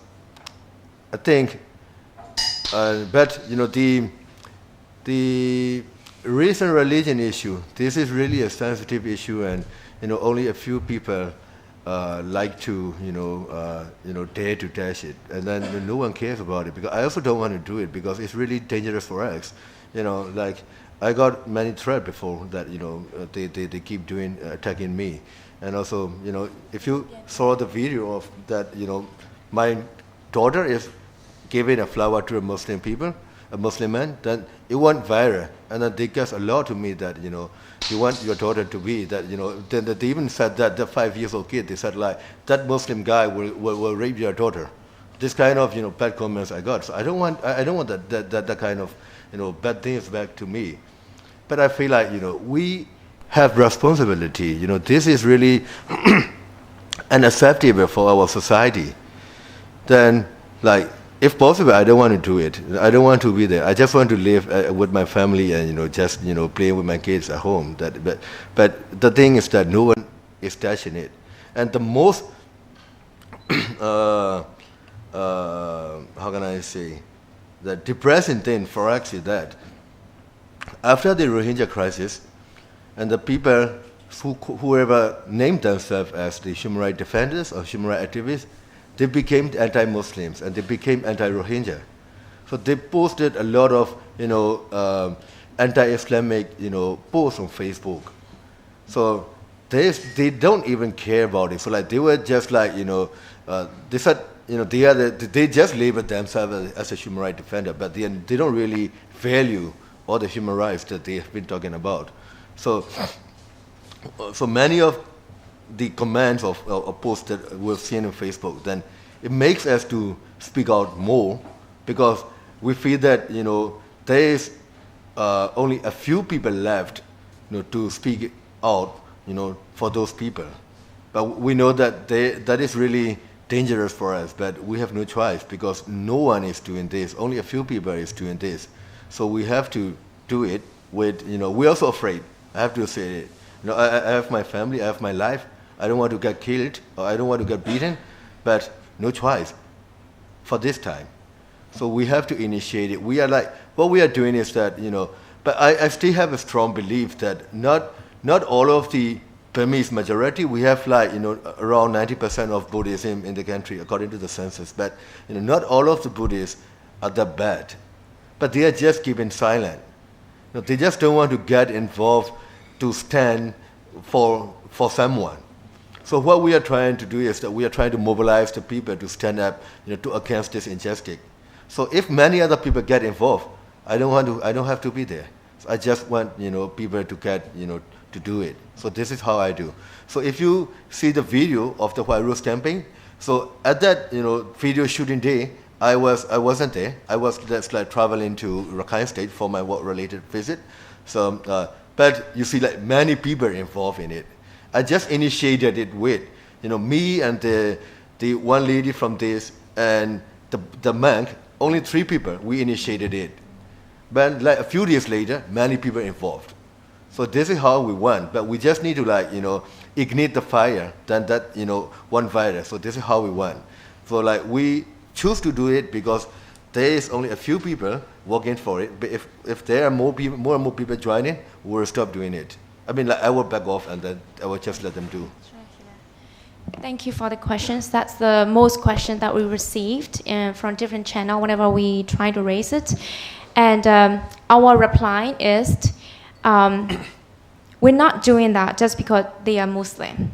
I think, but the recent religion issue, this is really a sensitive issue, and only a few people like to dare to dash it, and then no one cares about it, because I also don't want to do it, because it's really dangerous for us. Like I got many threats before that they keep doing attacking me. And also if you saw the video of that, my daughter is giving a flower to a Muslim man, then it went viral, and then they guessed a lot to me that you want your daughter to be that, then they even said that the 5-year-old kid, they said like, that Muslim guy will rape your daughter. This kind of, bad comments I got. So I don't want that kind of, bad things back to me. But I feel like, we have responsibility. This is really unacceptable for our society. Then, like, if possible, I don't want to do it. I don't want to be there. I just want to live with my family and just playing with my kids at home. But the thing is that no one is touching it. And the most how can I say, the depressing thing for us is that after the Rohingya crisis, and the people whoever named themselves as the human rights defenders or human rights activists, they became anti-Muslims and they became anti-Rohingya. So they posted a lot of anti-Islamic posts on Facebook. So they don't even care about it. So like they were just like they said they just labeled themselves as a human rights defender, but they don't really value all the human rights that they have been talking about. So many of the comments of posts that we've seen on Facebook, then it makes us to speak out more, because we feel that there is only a few people left to speak out for those people. But we know that that is really dangerous for us, but we have no choice, because no one is doing this. Only a few people is doing this. So we have to do it with, we're also afraid. I have to say it. I have my family, I have my life. I don't want to get killed, or I don't want to get beaten, but no choice for this time. So we have to initiate it. We are like, what we are doing is that, but I still have a strong belief that not all of the Burmese majority, we have like, around 90% of Buddhism in the country, according to the census, but not all of the Buddhists are that bad. But they are just keeping silent. They just don't want to get involved to stand for someone. So what we are trying to do is that we are trying to mobilize the people to stand up, to against this injustice. So if many other people get involved, I don't have to be there. So I just want, people to get, to do it. So this is how I do. So if you see the video of the White Rose campaign, so at that, video shooting day, I wasn't there. I was just like traveling to Rakhine State for my work-related visit. So, but you see like many people involved in it. I just initiated it with, me and the one lady from this and the monk, only 3 people, we initiated it. But like a few days later, many people involved. So this is how we won. But we just need to ignite the fire, then that, one virus. So this is how we won. So like we choose to do it because there is only a few people working for it. But if there are more and more people joining, we'll stop doing it. I mean, I will back off and then I will just let them do. Thank you for the questions. That's the most question that we received from different channels whenever we try to raise it. And our reply is, we're not doing that just because they are Muslim.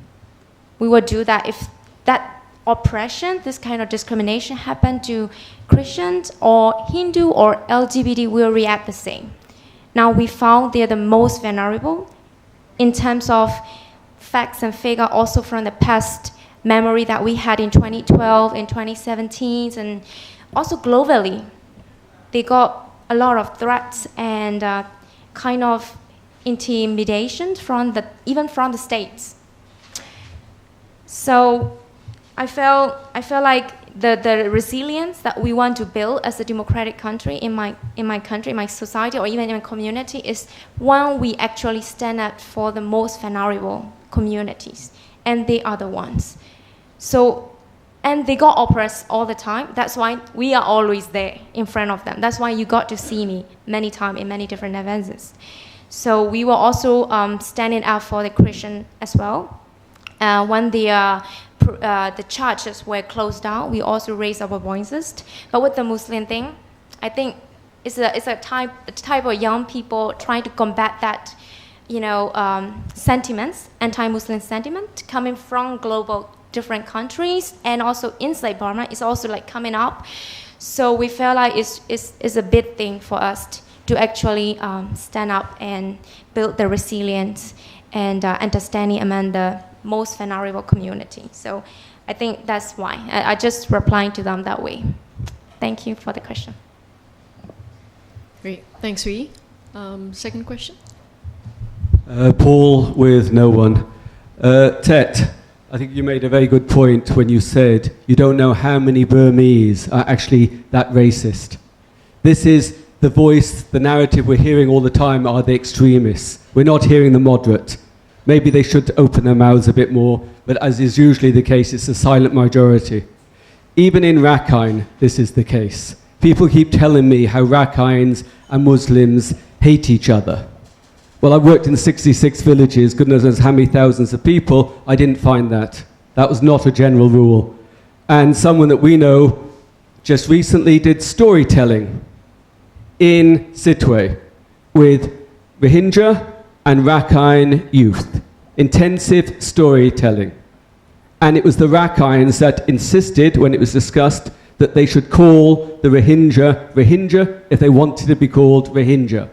We will do that if that oppression, this kind of discrimination happened to Christians or Hindu or LGBT, will react the same. Now we found they're the most vulnerable in terms of facts and figure, also from the past memory that we had in 2012, in 2017, and also globally. They got a lot of threats and kind of intimidation even from the states. So I feel like the resilience that we want to build as a democratic country in my country, in my society, or even in my community is when we actually stand up for the most vulnerable communities, and they are the ones. So, and they got oppressed all the time. That's why we are always there in front of them. That's why you got to see me many times in many different events. So we were also standing up for the Christian as well. When the churches were closed down, we also raised our voices. But with the Muslim thing, I think it's a type of young people trying to combat that, sentiments, anti-Muslim sentiment coming from global different countries, and also inside Burma is also like coming up. So we feel like it's a big thing for us to actually stand up and build the resilience and understanding among the most vulnerable community. So I think that's why. I just replying to them that way. Thank you for the question. Great. Thanks, Rui. Second question. Paul with no one. Thet, I think you made a very good point when you said you don't know how many Burmese are actually that racist. This is the voice, the narrative we're hearing all the time are the extremists. We're not hearing the moderate. Maybe they should open their mouths a bit more, but as is usually the case, it's a silent majority. Even in Rakhine, this is the case. People keep telling me how Rakhines and Muslims hate each other. Well, I worked in 66 villages, goodness knows how many thousands of people. I didn't find that. That was not a general rule. And someone that we know just recently did storytelling in Sitwe with Rohingya and Rakhine youth. Intensive storytelling. And it was the Rakhines that insisted, when it was discussed, that they should call the Rohingya if they wanted to be called Rohingya.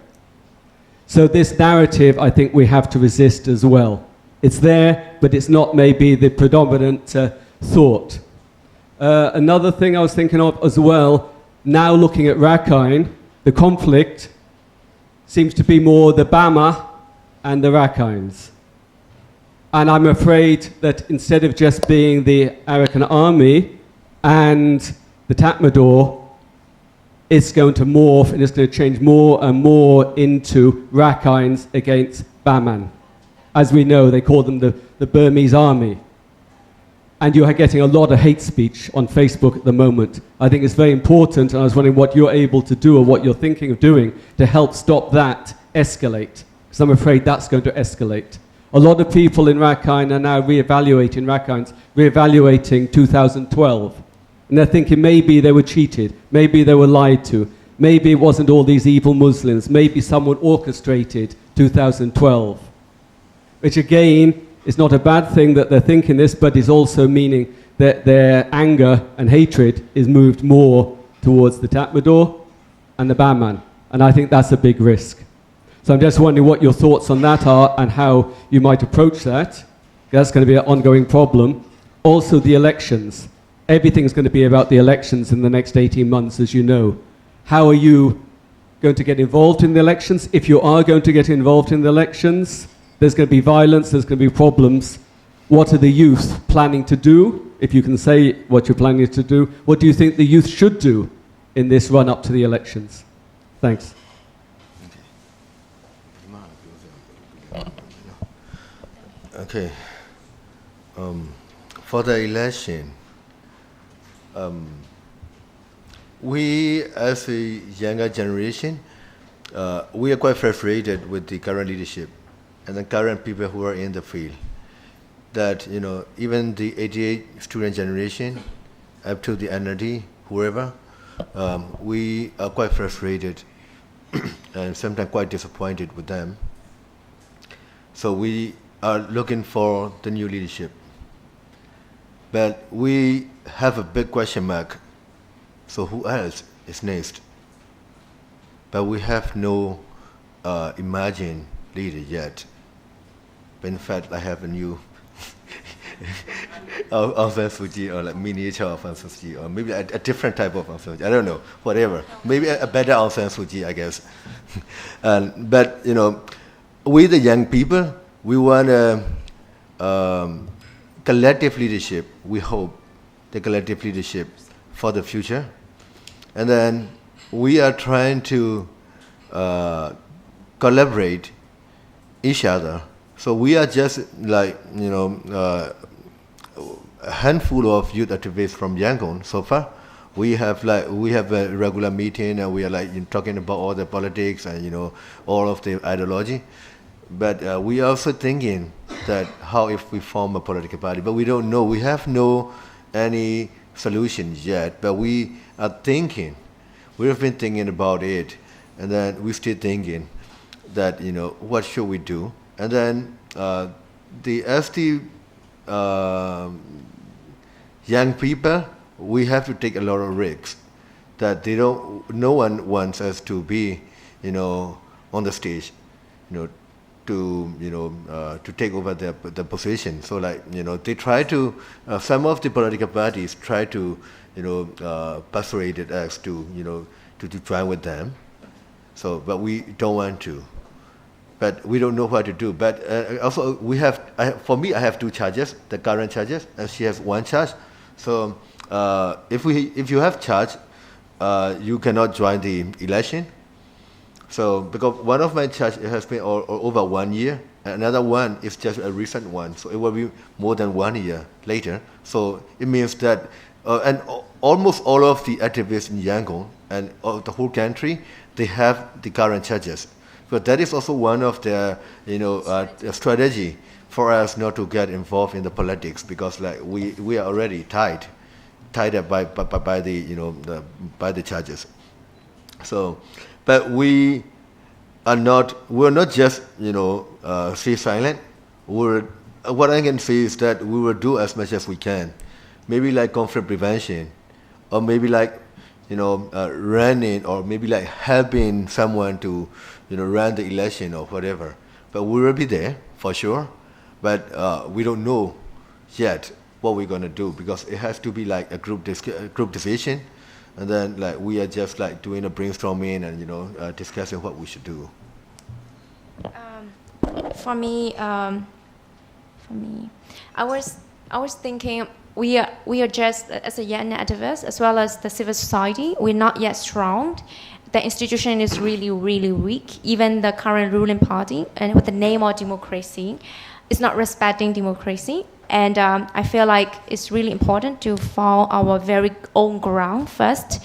So this narrative, I think we have to resist as well. It's there, but it's not maybe the predominant thought. Another thing I was thinking of as well, now looking at Rakhine, the conflict seems to be more the Bama and the Rakhines. And I'm afraid that instead of just being the Arakan army and the Tatmadaw, it's going to morph and it's going to change more and more into Rakhines against Baman. As we know, they call them the Burmese army. And you are getting a lot of hate speech on Facebook at the moment. I think it's very important, and I was wondering what you're able to do or what you're thinking of doing to help stop that escalate. Because I'm afraid that's going to escalate. A lot of people in Rakhine are now reevaluating Rakhines, reevaluating 2012. And they're thinking maybe they were cheated, maybe they were lied to, maybe it wasn't all these evil Muslims, maybe someone orchestrated 2012. Which again, is not a bad thing that they're thinking this, but is also meaning that their anger and hatred is moved more towards the Tatmadaw and the Baman. And I think that's a big risk. So I'm just wondering what your thoughts on that are and how you might approach that. That's going to be an ongoing problem. Also the elections. Everything's going to be about the elections in the next 18 months, as you know. How are you going to get involved in the elections? If you are going to get involved in the elections, there's going to be violence, there's going to be problems. What are the youth planning to do? If you can say what you're planning to do, what do you think the youth should do in this run up to the elections? Thanks. Okay. For the election, we as a younger generation, we are quite frustrated with the current leadership and the current people who are in the field. That, you know, even the 88 student generation, up to the NRD, whoever, we are quite frustrated and sometimes quite disappointed with them. So we are looking for the new leadership. But we have a big question mark. So who else is next? But we have no imagined leader yet. But in fact, I have a new Aung San Suu Kyi, or like miniature of Aung San Suu Kyi, or maybe a different type of Aung San Suu Kyi. I don't know, whatever. Maybe a better Aung San Suu Kyi, I guess. But you know, we the young people, we want a collective leadership. We hope the collective leadership for the future, and then we are trying to collaborate each other. So we are just like, you know, a handful of youth activists from Yangon so far. We have a regular meeting and we are like talking about all the politics and, you know, all of the ideology. But we are also thinking that how if we form a political party, but we don't know. We have any solutions yet, but we are thinking. We have been thinking about it, and then we're still thinking that, you know, what should we do? And then as the young people, we have to take a lot of risks. That no one wants us to be, you know, on the stage, you know, to take over the position. So like, you know, they try to, some of the political parties try to, you know, persuade us to, you know, to join with them. So, but we don't want to. But we don't know what to do. But also for me, I have two charges, the current charges, and she has one charge. So if you have charge, you cannot join the election. So because one of my charge has been over 1 year, and another one is just a recent one. So it will be more than 1 year later. So it means that, and almost all of the activists in Yangon and the whole country, they have the current charges. But that is also one of the, you know, strategy for us not to get involved in the politics, because like we are already tied up by the, you know, by the charges. So, but we're not just, you know, stay silent. What I can say is that we will do as much as we can. Maybe like conflict prevention, or maybe like, you know, running, or maybe like helping someone to, you know, run the election or whatever. But we will be there for sure. But we don't know yet what we're going to do, because it has to be like a group decision, and then like we are just like doing a brainstorming and, you know, discussing what we should do. For me, I was thinking we are just, as a young activist as well as the civil society, we're not yet strong. The institution is really, really weak. Even the current ruling party, and with the name of democracy, is not respecting democracy. And I feel like it's really important to follow our very own ground first.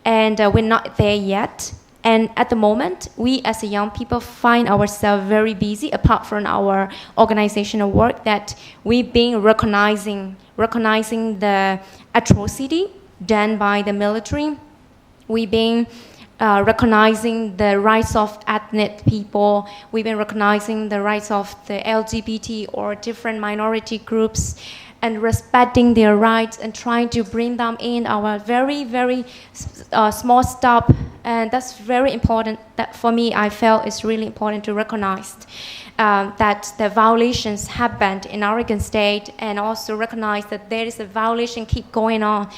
And we're not there yet. And at the moment, we as a young people find ourselves very busy, apart from our organizational work, that we've been recognizing the atrocity done by the military. We've been recognizing the rights of ethnic people. We've been recognizing the rights of the LGBT or different minority groups. and respecting their rights and trying to bring them in our very, very small step. And that's very important. That for me, I felt it's really important to recognize that the violations happened in Oregon State, and also recognize that there is a violation keep going on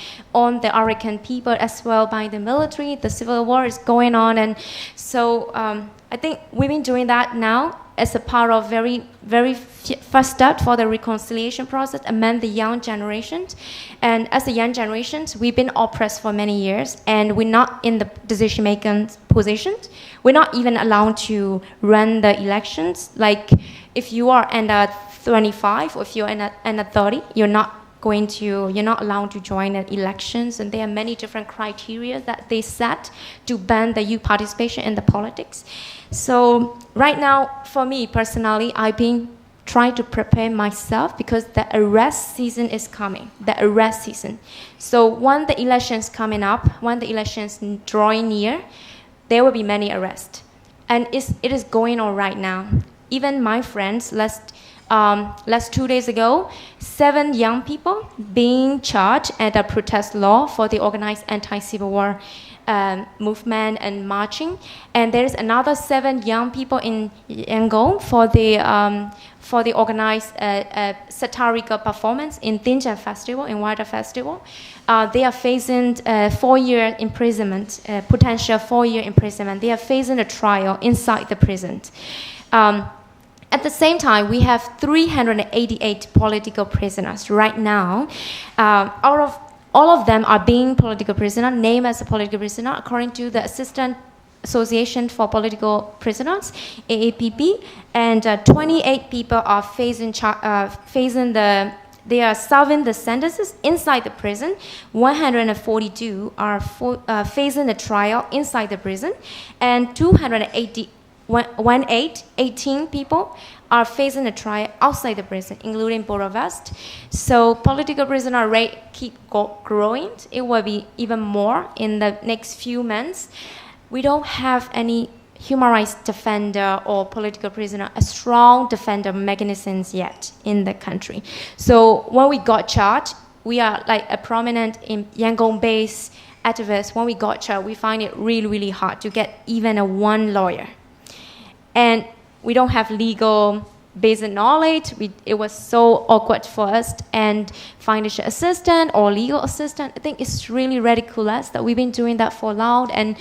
the Oregon people as well by the military. The civil war is going on, and so I think we've been doing that now as a part of very first step for the reconciliation process among the young generations. And as the young generations, we've been oppressed for many years, and we're not in the decision-making positions. We're not even allowed to run the elections. Like, if you are under 25 or if you're under 30, you're not allowed to join the elections, and there are many different criteria that they set to ban the youth participation in the politics. So right now, for me personally, I've been trying to prepare myself because the arrest season is coming, the arrest season. So when the elections coming up, when the elections drawing near, there will be many arrests. And it is going on right now. Even my friends, last 2 days ago, 7 young people being charged at a protest law for the organized anti-civil war movement and marching, and there is another 7 young people in Yangon for the organized satirical performance in Thinzar Festival, in Water Festival. They are facing 4-year imprisonment, potential 4-year imprisonment. They are facing a trial inside the prison. At the same time, we have 388 political prisoners right now. All of them are being political prisoner, named as a political prisoner according to the Assistant Association for Political Prisoners, AAPP, and 28 people are they are serving the sentences inside the prison. 142 are facing the trial inside the prison, and 18 people are facing a trial outside the prison, including Borovest. So political prisoner rate keep growing. It will be even more in the next few months. We don't have any human rights defender or political prisoner, a strong defender mechanisms yet in the country. So when we got charged, we are like a prominent in Yangon-based activist. When we got charged, we find it really, really hard to get even one lawyer. And we don't have legal basic knowledge. It was so awkward for us, and financial assistant or legal assistant, I think it's really ridiculous that we've been doing that for long, and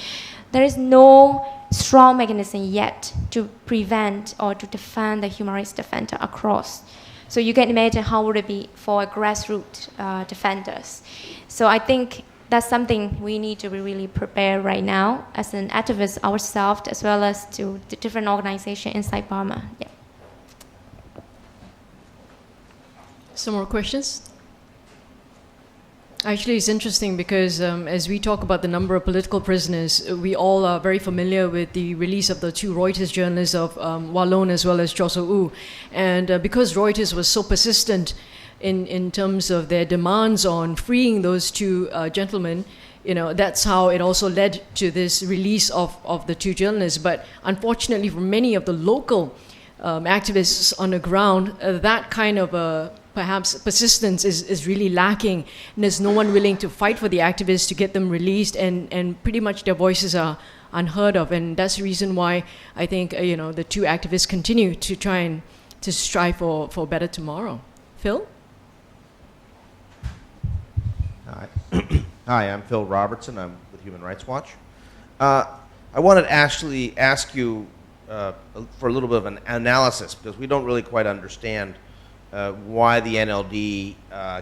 there is no strong mechanism yet to prevent or to defend the human rights defender across. So you can imagine how would it be for grassroots defenders. So I think that's something we need to be really prepared right now as an activist ourselves, as well as to the different organizations inside Burma. Yeah. Some more questions? Actually, it's interesting because as we talk about the number of political prisoners, we all are very familiar with the release of the 2 Reuters journalists of Wallon as well as Joso Wu. And because Reuters was so persistent in terms of their demands on freeing those 2 gentlemen, that's how it also led to this release of the 2 journalists. But unfortunately, for many of the local activists on the ground, that kind of perhaps persistence is really lacking, and there's no one willing to fight for the activists to get them released, and pretty much their voices are unheard of. And that's the reason why I think the 2 activists continue to try and to strive for a better tomorrow. Phil? Hi, I'm Phil Robertson. I'm with Human Rights Watch. I wanted to actually ask you for a little bit of an analysis, because we don't really quite understand why the NLD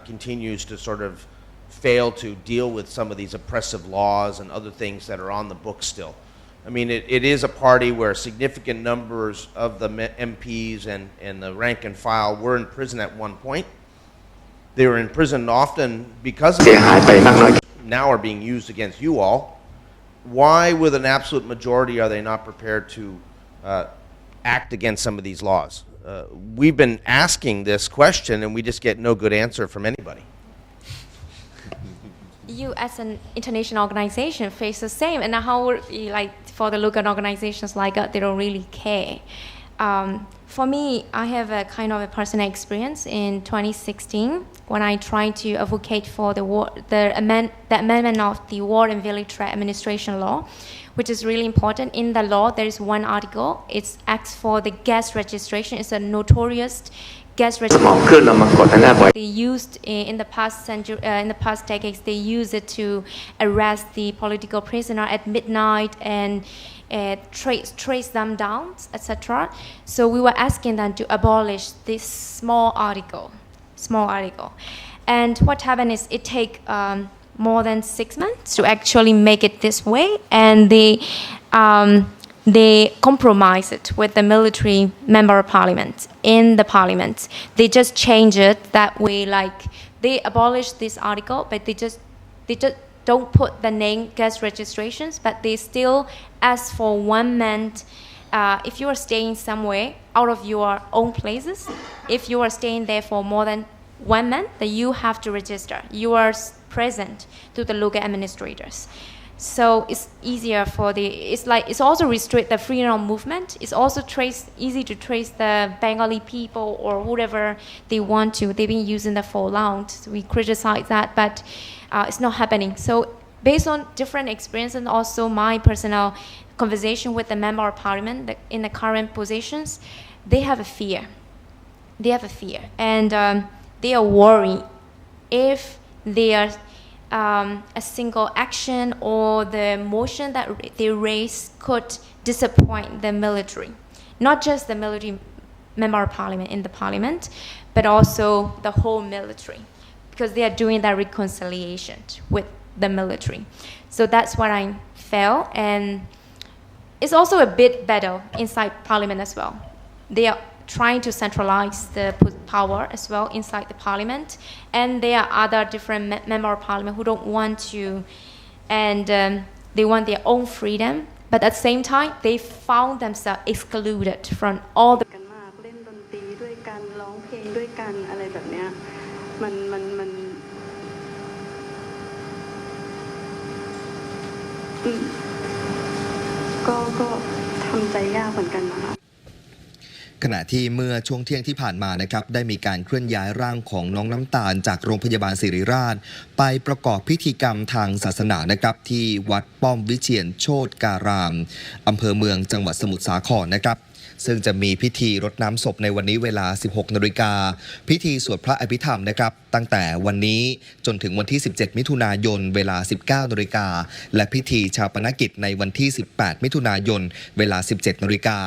continues to sort of fail to deal with some of these oppressive laws and other things that are on the books still. I mean, it is a party where significant numbers of the MPs and the rank and file were in prison at one point. They were in prison often because of now are being used against you all. Why, with an absolute majority, are they not prepared to act against some of these laws? We've been asking this question, and we just get no good answer from anybody. You, as an international organization, face the same, and how would you, like for the local organizations like us, they don't really care. For me, I have a kind of a personal experience in 2016 when I tried to advocate for the amendment of the War and Village Trade Administration Law, which is really important. In the law, there is one article. It asks for the gas registration. It's a notorious gas registration. They used in the past century, in the past decades, they used it to arrest the political prisoner at midnight and trace them down, etc. So we were asking them to abolish this small article. And what happened is it take more than 6 months to actually make it this way, and they compromise it with the military member of parliament in the parliament. They just change it that way, like they abolish this article, but they just don't put the name gas registrations, but they still ask for 1 month. If you are staying somewhere out of your own places, if you are staying there for more than 1 month, then you have to register. You are present to the local administrators. So it's easier for it's also restrict the freedom of movement. It's also easy to trace the Bengali people or whoever they want to. They've been using the for long. So we criticize that, but it's not happening. So based on different experience and also my personal conversation with the member of parliament in the current positions, they have a fear. And they are worried if they are a single action or the motion that they raise could disappoint the military. Not just the military member of parliament in the parliament, but also the whole military, because they are doing that reconciliation with the military. So that's what I felt, and it's also a bit better inside parliament as well. They are trying to centralize the power as well inside the parliament, and there are other different member of parliament who don't want to, and they want their own freedom, but at the same time they found themselves excluded from all theก็ทำใจยากเหมือนกันนะคะ ขณะที่เมื่อช่วงเที่ยงที่ผ่านมานะครับได้มีการเคลื่อนย้ายร่างของน้องน้ำตาลจากโรงพยาบาลศิริราชไปประกอบพิธีกรรมทางศาสนานะครับที่วัดป้อมวิเชียรโชติการามอำเภอเมืองจังหวัดสมุทรสาครนะครับซึ่งจะมีพิธีรดน้ำศพในวันนี้เวลา 16 นาฬิกาพิธีสวดพระอภิธรรมนะครับตั้งแต่วันนี้จนถึงวันที่ 17 มิถุนายนเวลา 19 นาฬิกาและพิธีชาปนกิจในวันที่ 18 มิถุนายนเวลา 17 นาฬิกา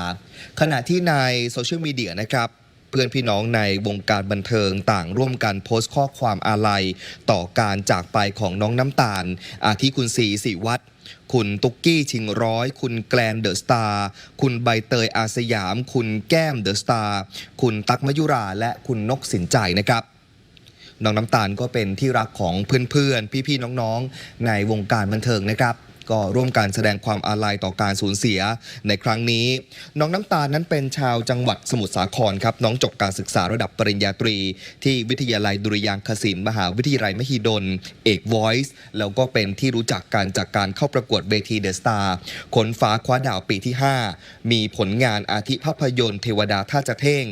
ขณะที่ในโซเชียลมีเดียนะครับเพื่อนพี่น้องในวงการบันเทิงต่างร่วมกันโพสต์ข้อความอาลัยต่อการจากไปของน้องน้ำตาลอาทิคุณศรีศิวัฒน์คุณตุ๊กกี้ชิงร้อยคุณแกลนเดอะสตาร์คุณใบเตยอาสยามคุณแก้มเดอะสตาร์คุณตั๊กมยุราและคุณนกสินใจนะครับน้องน้ำตาลก็เป็นที่รักของเพื่อนๆพี่ๆน้องๆในวงการบันเทิงนะครับก็ร่วมกันแสดงความอาลัยต่อการสูญเสียในครั้งนี้น้องน้ำตาลนั้นเป็นชาวจังหวัดสมุทรสาครครับน้องจบการศึกษาระดับปริญญาตรีที่วิทยาลัยดุริยางคศิลป์มหาวิทยาลัยมหิดลเอก Voice แล้วก็เป็นที่รู้จักกันจากการเข้าประกวดเวทีเดอะสตาร์ขนฟ้าคว้าดาวปีที่ 5มีผลงานอาทิภาพยนตร์เทวดาท่าจะเท่ง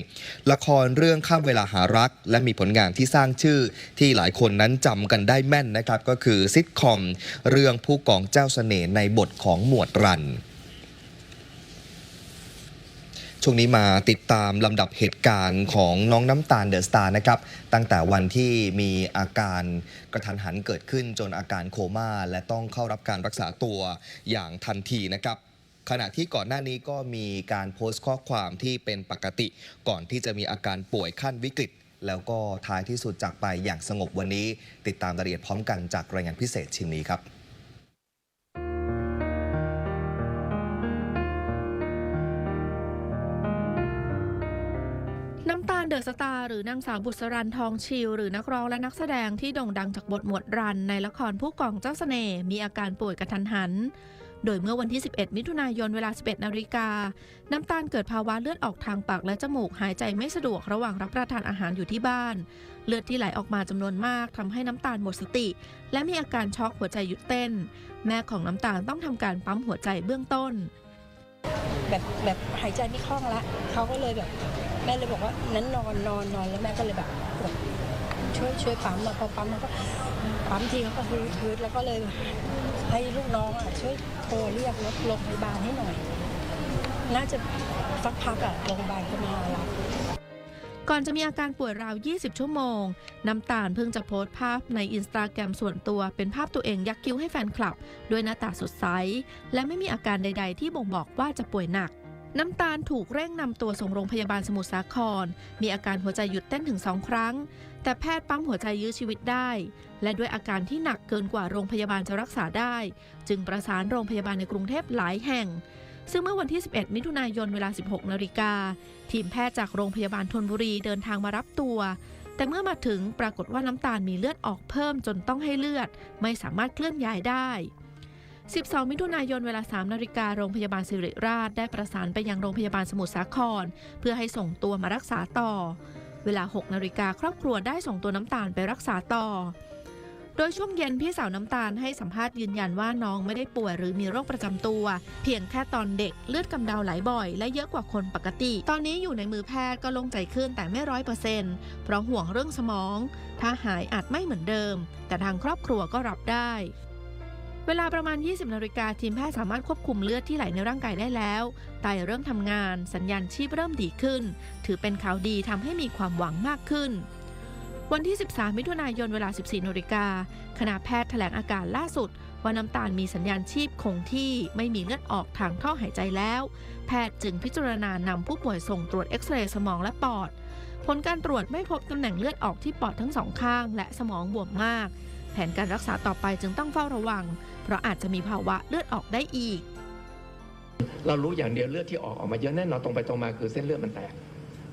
ละครเรื่องข้ามเวลาหารักและมีผลงานที่สร้างชื่อที่หลายคนนั้นจำกันได้แม่นนะครับก็คือซิทคอมเรื่องผู้กองเจ้าเสน่ห์ในบทของหมวดรันช่วงนี้มาติดตามลำดับเหตุการณ์ของน้องน้ำตาลเดอะสตาร์นะครับตั้งแต่วันที่มีอาการกระทันหันเกิดขึ้นจนอาการโคม่าและต้องเข้ารับการรักษาตัวอย่างทันทีนะครับขณะที่ก่อนหน้านี้ก็มีการโพสต์ข้อความที่เป็นปกติก่อนที่จะมีอาการป่วยขั้นวิกฤตแล้วก็ท้ายที่สุดจากไปอย่างสงบวันนี้ติดตามรายละเอียดพร้อมกันจากรายงานพิเศษชิ้นนี้ครับน้ำตาลเดอะสตาร์หรือนางสาวบุษรันทองชิวหรือนักร้องและนักแสดงที่โด่งดังจากบทหมวดรันในละครผู้กองเจ้าเสน่ห์มีอาการป่วยกระทันหันโดยเมื่อวันที่ 11 มิถุนายนเวลา 11 นาฬิกาน้ำตาลเกิดภาวะเลือดออกทางปากและจมูกหายใจไม่สะดวกระหว่างรับประทานอาหารอยู่ที่บ้านเลือดที่ไหลออกมาจำนวนมากทำให้น้ำตาลหมดสติและมีอาการช็อกหัวใจหยุดเต้นแม่ของน้ำตาลต้องทำการปั๊มหัวใจเบื้องต้น แบบหายใจไม่คล่องละเขาก็เลยแบบแม่เลยบอกว่านั้นนอนแล้วแม่ก็เลยแบบช่วยปั๊มมาพอปั๊มมันก็ปั๊มทีเขาก็ฮึดแล้วก็เลยให้ลูกน้องช่วยโทรเรียกรถโรงพยาบาลให้หน่อยน่าจะสักพักโรงพยาบาลก็มารับก่อนจะมีอาการป่วยราว 20 ชั่วโมงน้ำตาลเพิ่งจะโพสต์ภาพใน Instagram ส่วนตัวเป็นภาพตัวเองยักคิ้วให้แฟนคลับด้วยหน้าตาสดใสและไม่มีอาการใดๆที่บ่งบอกว่าจะป่วยหนักน้ำตาลถูกเร่งนำตัวส่งโรงพยาบาลสมุทรสาครมีอาการหัวใจหยุดเต้นถึง2 ครั้งแต่แพทย์ปั๊มหัวใจยื้อชีวิตได้และด้วยอาการที่หนักเกินกว่าโรงพยาบาลจะรักษาได้จึงประสานโรงพยาบาลในกรุงเทพหลายแห่งซึ่งเมื่อวันที่ 11 มิถุนายนเวลา 16 นาฬิกาทีมแพทย์จากโรงพยาบาลธนบุรีเดินทางมารับตัวแต่เมื่อมาถึงปรากฏว่าน้ำตาลมีเลือดออกเพิ่มจนต้องให้เลือดไม่สามารถเคลื่อนย้ายได้ 12 มิถุนายนเวลา 3 นาฬิกาโรงพยาบาลศิริราชได้ประสานไปยังโรงพยาบาลสมุทรสาครเพื่อให้ส่งตัวมารักษาต่อเวลา 6 นาฬิกาครอบครัวได้ส่งตัวน้ำตาลไปรักษาต่อโดยช่วงเย็นพี่สาวน้ำตาลให้สัมภาษณ์ยืนยันว่าน้องไม่ได้ป่วยหรือมีโรคประจำตัวเพียงแค่ตอนเด็กเลือดกำเดาไหลบ่อยและเยอะกว่าคนปกติตอนนี้อยู่ในมือแพทย์ก็โล่งใจขึ้นแต่ไม่ 100% เพราะห่วงเรื่องสมองถ้าหายอาจไม่เหมือนเดิมแต่ทางครอบครัวก็รับได้เวลาประมาณ 20 นาฬิกาทีมแพทย์สามารถควบคุมเลือดที่ไหลในร่างกายได้แล้วไตเริ่มทำงานสัญญาณชีพเริ่มดีขึ้นถือเป็นข่าวดีทำให้มีความหวังมากขึ้นวันที่ 13 มิถุนายนเวลา 14 นาฬิกาคณะแพทย์แถลงอาการล่าสุดว่าน้ำตาลมีสัญญาณชีพคงที่ไม่มีเลือดออกทางท่อหายใจแล้วแพทย์จึงพิจารณานำผู้ป่วยส่งตรวจเอ็กซเรย์สมองและปอดผลการตรวจไม่พบตำแหน่งเลือดออกที่ปอดทั้ง2 ข้างและสมองบวมมากแผนการรักษาต่อไปจึงต้องเฝ้าระวังเพราะอาจจะมีภาวะเลือดออกได้อีกเรารู้อย่างเดียวเลือดที่ออกมาเยอะแน่นอนตรงไปตรงมาคือเส้นเลือดมันแตก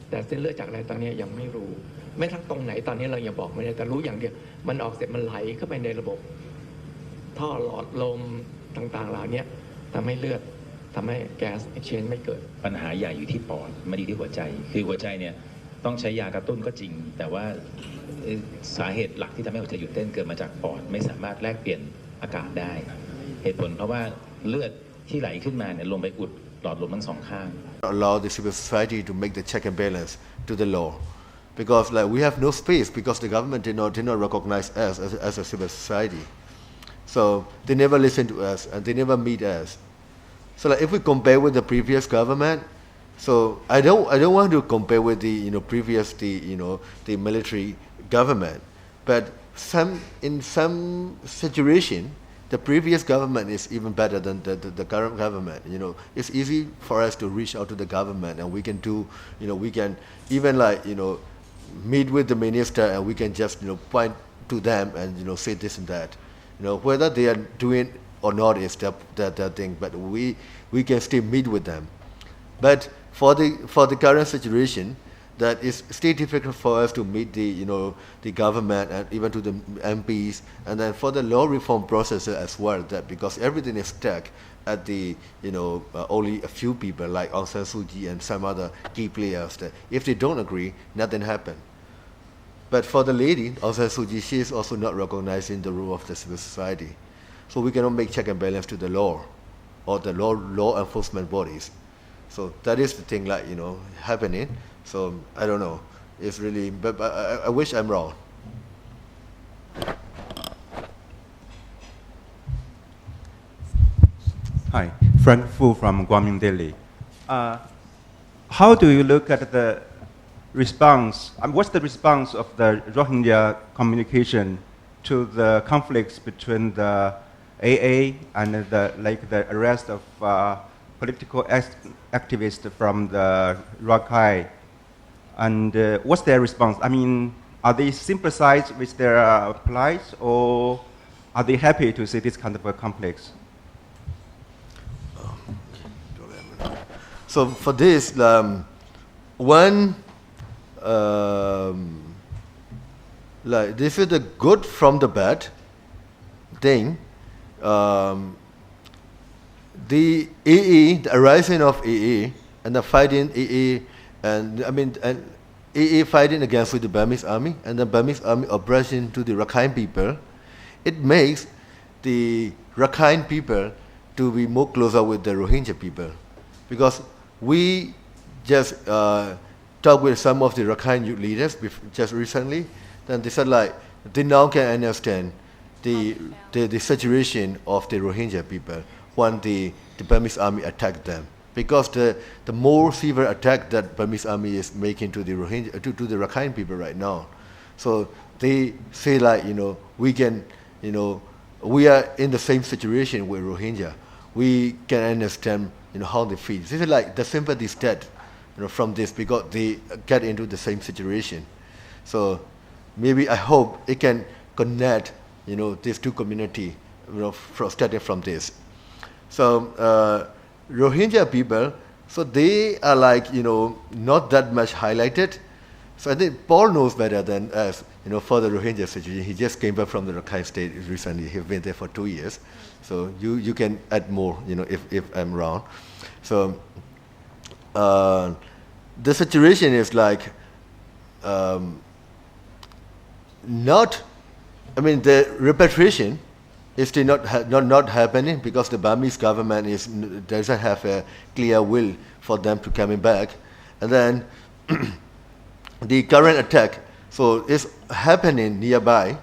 แต่เส้นเลือดจากอะไรตอนนี้ยังไม่รู้ไม่ทั้งตรงไหนตอนนี้เรายังบอกไม่ได้แต่รู้อย่างเดียวมันออกเสร็จมันไหลเข้าไปในระบบท่อหลอดลมต่างๆเหล่านี้ทำให้เลือดทำให้แก๊สเอ็กเชนจ์ไม่เกิดปัญหาใหญ่อยู่ที่ปอดไม่ดีที่หัวใจคือหัวใจเนี่ยต้องใช้ยากระตุ้นก็จริงแต่ว่าสาเหตุหลักที่ทำให้หัวใจหยุดเต้นเกิดมาจากปอดไม่สามารถแลกเปลี่ยนอากาศได้เหตุผลเพราะว่าเลือดที่ไหลขึ้นมาเนี่ยลงไปอุดหลอดลมทั้ง2 ข้าง Allow the civil society to make the check and balance to the law because like we have no space because the government did not recognize us as a civil society so they never listen to us and they never meet us so like if we compare with the previous government so I don't want to compare with the previous the military government but in some situation the previous government is even better than the current government. It's easy for us to reach out to the government, and we can do, we can even meet with the minister, and we can just, point to them and say this and that. Whether they are doing or not is that thing, but we can still meet with them. But for the current situation, that is still difficult for us to meet the government and even to the MPs, and then for the law reform process as well. That because everything is stuck at the only a few people like Aung San Suu Kyi and some other key players. That if they don't agree, nothing happen. But for the lady Aung San Suu Kyi, she is also not recognizing the role of the civil society, so we cannot make check and balance to the law or the law enforcement bodies. So that is the thing happening. So I don't know. It's really, but I wish I'm wrong. Hi, Frank Fu from Guangming, Delhi. How do you look at the response? What's the response of the Rohingya communication to the conflicts between the AA and the arrest of political activists from the Rakhine? And what's their response? I mean, are they sympathize with their plight, or are they happy to see this kind of a conflict? So for this, one, this is the good from the bad thing. The AA, the arising of AA, and the fighting AA. And AA fighting against with the Burmese army, and the Burmese army oppression to the Rakhine people, it makes the Rakhine people to be more closer with the Rohingya people. because we just talked with some of the Rakhine youth leaders just recently. Then they said like they now can understand the situation of the Rohingya people when the Burmese army attacked them, because the more severe attack that Burmese army is making to the Rohingya to the Rakhine people right now. So they say like, we can, we are in the same situation with Rohingya. We can understand, how they feel. This is like the sympathy is dead, from this, because they get into the same situation. So maybe I hope it can connect, these two communities, starting from this. So Rohingya people, so they are like, not that much highlighted. So I think Paul knows better than us, for the Rohingya situation. He just came back from the Rakhine state recently. He's been there for 2 years. So you can add more, if I'm wrong. So the situation is like, the repatriation is still not happening, because the Burmese government doesn't have a clear will for them to coming back. And then the current attack, so it's happening nearby,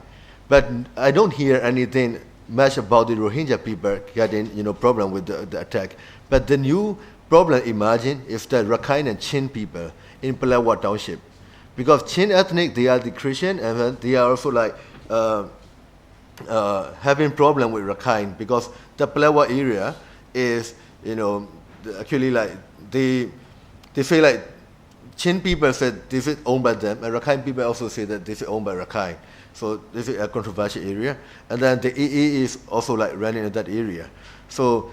but I don't hear anything much about the Rohingya people getting problem with the attack. But the new problem emerging is the Rakhine and Chin people in Palawa township, because Chin ethnic, they are the Christian, and they are also like having problem with Rakhine, because the Palawa area is actually like they say like Chin people said this is owned by them, and Rakhine people also say that this is owned by Rakhine. So this is a controversial area. And then the AA is also like running in that area. So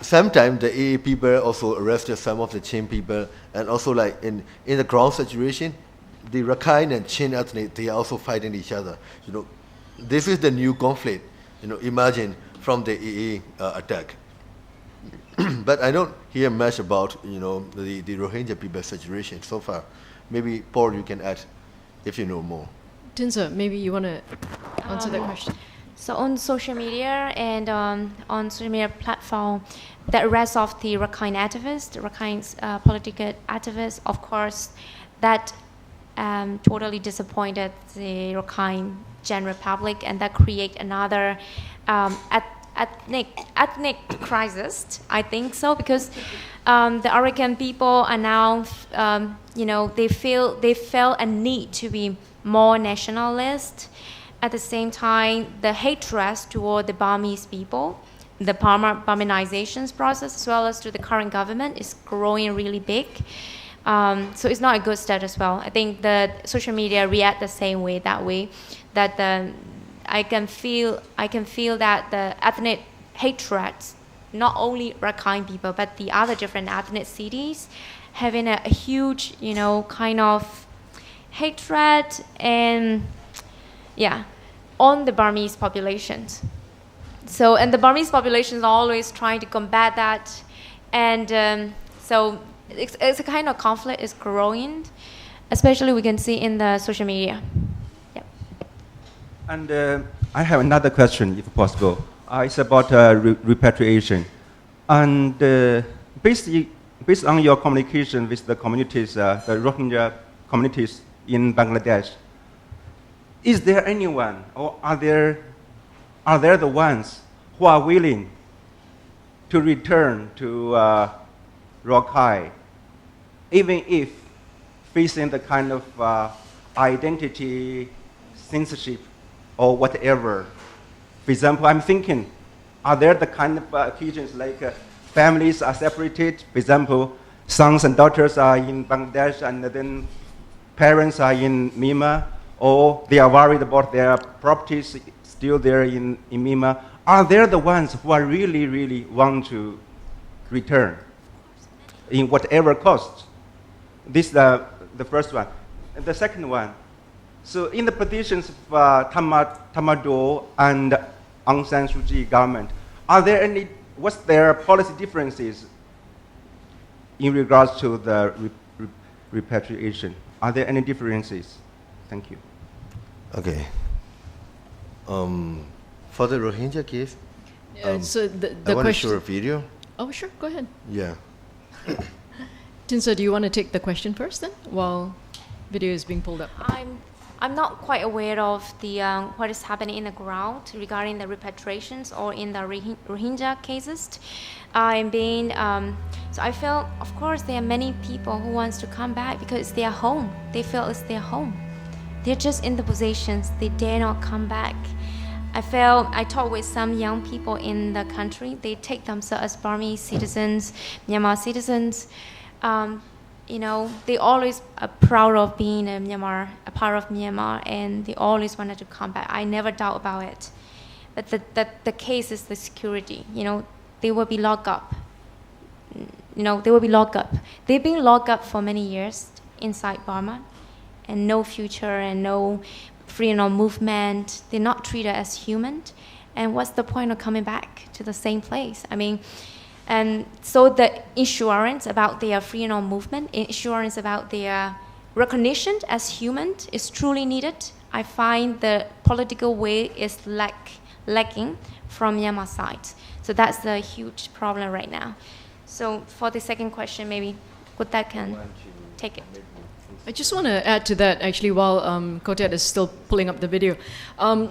sometimes the AA people also arrested some of the Chin people, and also like in the ground situation, the Rakhine and Chin ethnic, they are also fighting each other. This is the new conflict, imagine from the AA attack. But I don't hear much about, the Rohingya people situation so far. Maybe, Paul, you can add if you know more. Thinzar, maybe you want to answer that question. So on social media and on social media platform, the arrest of the Rakhine activists, Rakhine's political activists, of course, that totally disappointed the Rakhine general public, and that create another ethnic crisis, I think so, because the Arakan people are now, they feel a need to be more nationalist. At the same time, the hatred toward the Burmese people, the Burmanizations process, as well as to the current government, is growing really big. So it's not a good start as well. I think that social media react the same way, that I can feel that the ethnic hatred, not only Rakhine people, but the other different ethnic cities, having a huge, kind of hatred and on the Burmese populations. So, and the Burmese population is always trying to combat that, and so it's a kind of conflict is growing, especially we can see in the social media. Yep. And I have another question, if possible. It's about repatriation, and based on your communication with the communities, the Rohingya communities in Bangladesh, is there anyone, or are there the ones who are willing to return to Rakhine, even if facing the kind of identity censorship or whatever? For example, I'm thinking, are there the kind of occasions like families are separated? For example, sons and daughters are in Bangladesh, and then parents are in Myanmar, or they are worried about their properties still there in Myanmar. Are there the ones who are really, really want to return in whatever cost? This is the first one. And the second one, so in the petitions of Tamado and Aung San Suu Kyi government, what's their policy differences in regards to the repatriation? Are there any differences? Thank you. Okay. For the Rohingya case, so the I want to question. show a video. Oh, sure. Go ahead. Yeah. Thinzar, do you want to take the question first then, while video is being pulled up? I'm not quite aware of the what is happening in the ground regarding the repatriations or in the Rohingya cases. So I feel, of course, there are many people who wants to come back because it's their home. They feel it's their home. They're just in the positions. They dare not come back. I talk with some young people in the country. They take themselves as Burmese citizens, Myanmar citizens. They always are proud of being a part of Myanmar, and they always wanted to come back. I never doubt about it. But the case is the security. They will be locked up. They will be locked up. They've been locked up for many years inside Burma, and no future and no freedom of movement. They're not treated as human. And what's the point of coming back to the same place? And so the insurance about their freedom of movement, insurance about their recognition as human is truly needed. I find the political way is lacking from Myanmar side. So that's the huge problem right now. So for the second question, maybe Kotet can take it. I just want to add to that, actually, while Kotet is still pulling up the video.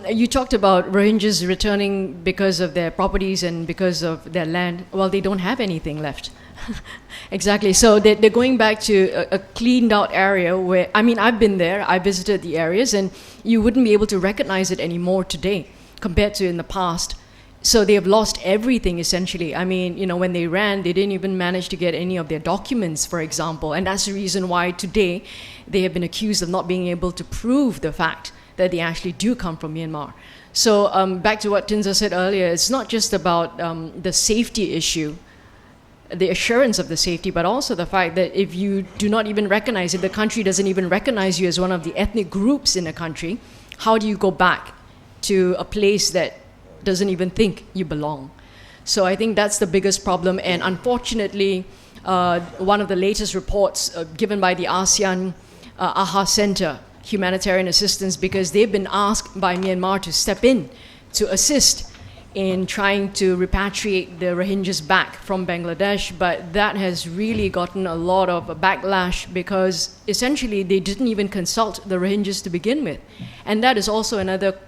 You talked about Rohingyas returning because of their properties and because of their land. Well, they don't have anything left. Exactly. So they're going back to a cleaned out area where, I've been there, I visited the areas, and you wouldn't be able to recognize it anymore today compared to in the past. So they have lost everything, essentially. When they ran, they didn't even manage to get any of their documents, for example. And that's the reason why today they have been accused of not being able to prove the fact that they actually do come from Myanmar. So back to what Thinzar said earlier, it's not just about the safety issue, the assurance of the safety, but also the fact that if you do not even recognize, if the country doesn't even recognize you as one of the ethnic groups in the country, how do you go back to a place that doesn't even think you belong? So I think that's the biggest problem. And unfortunately, one of the latest reports given by the ASEAN AHA Center, Humanitarian Assistance, because they've been asked by Myanmar to step in to assist in trying to repatriate the Rohingyas back from Bangladesh, but that has really gotten a lot of backlash because essentially they didn't even consult the Rohingyas to begin with. And that is also another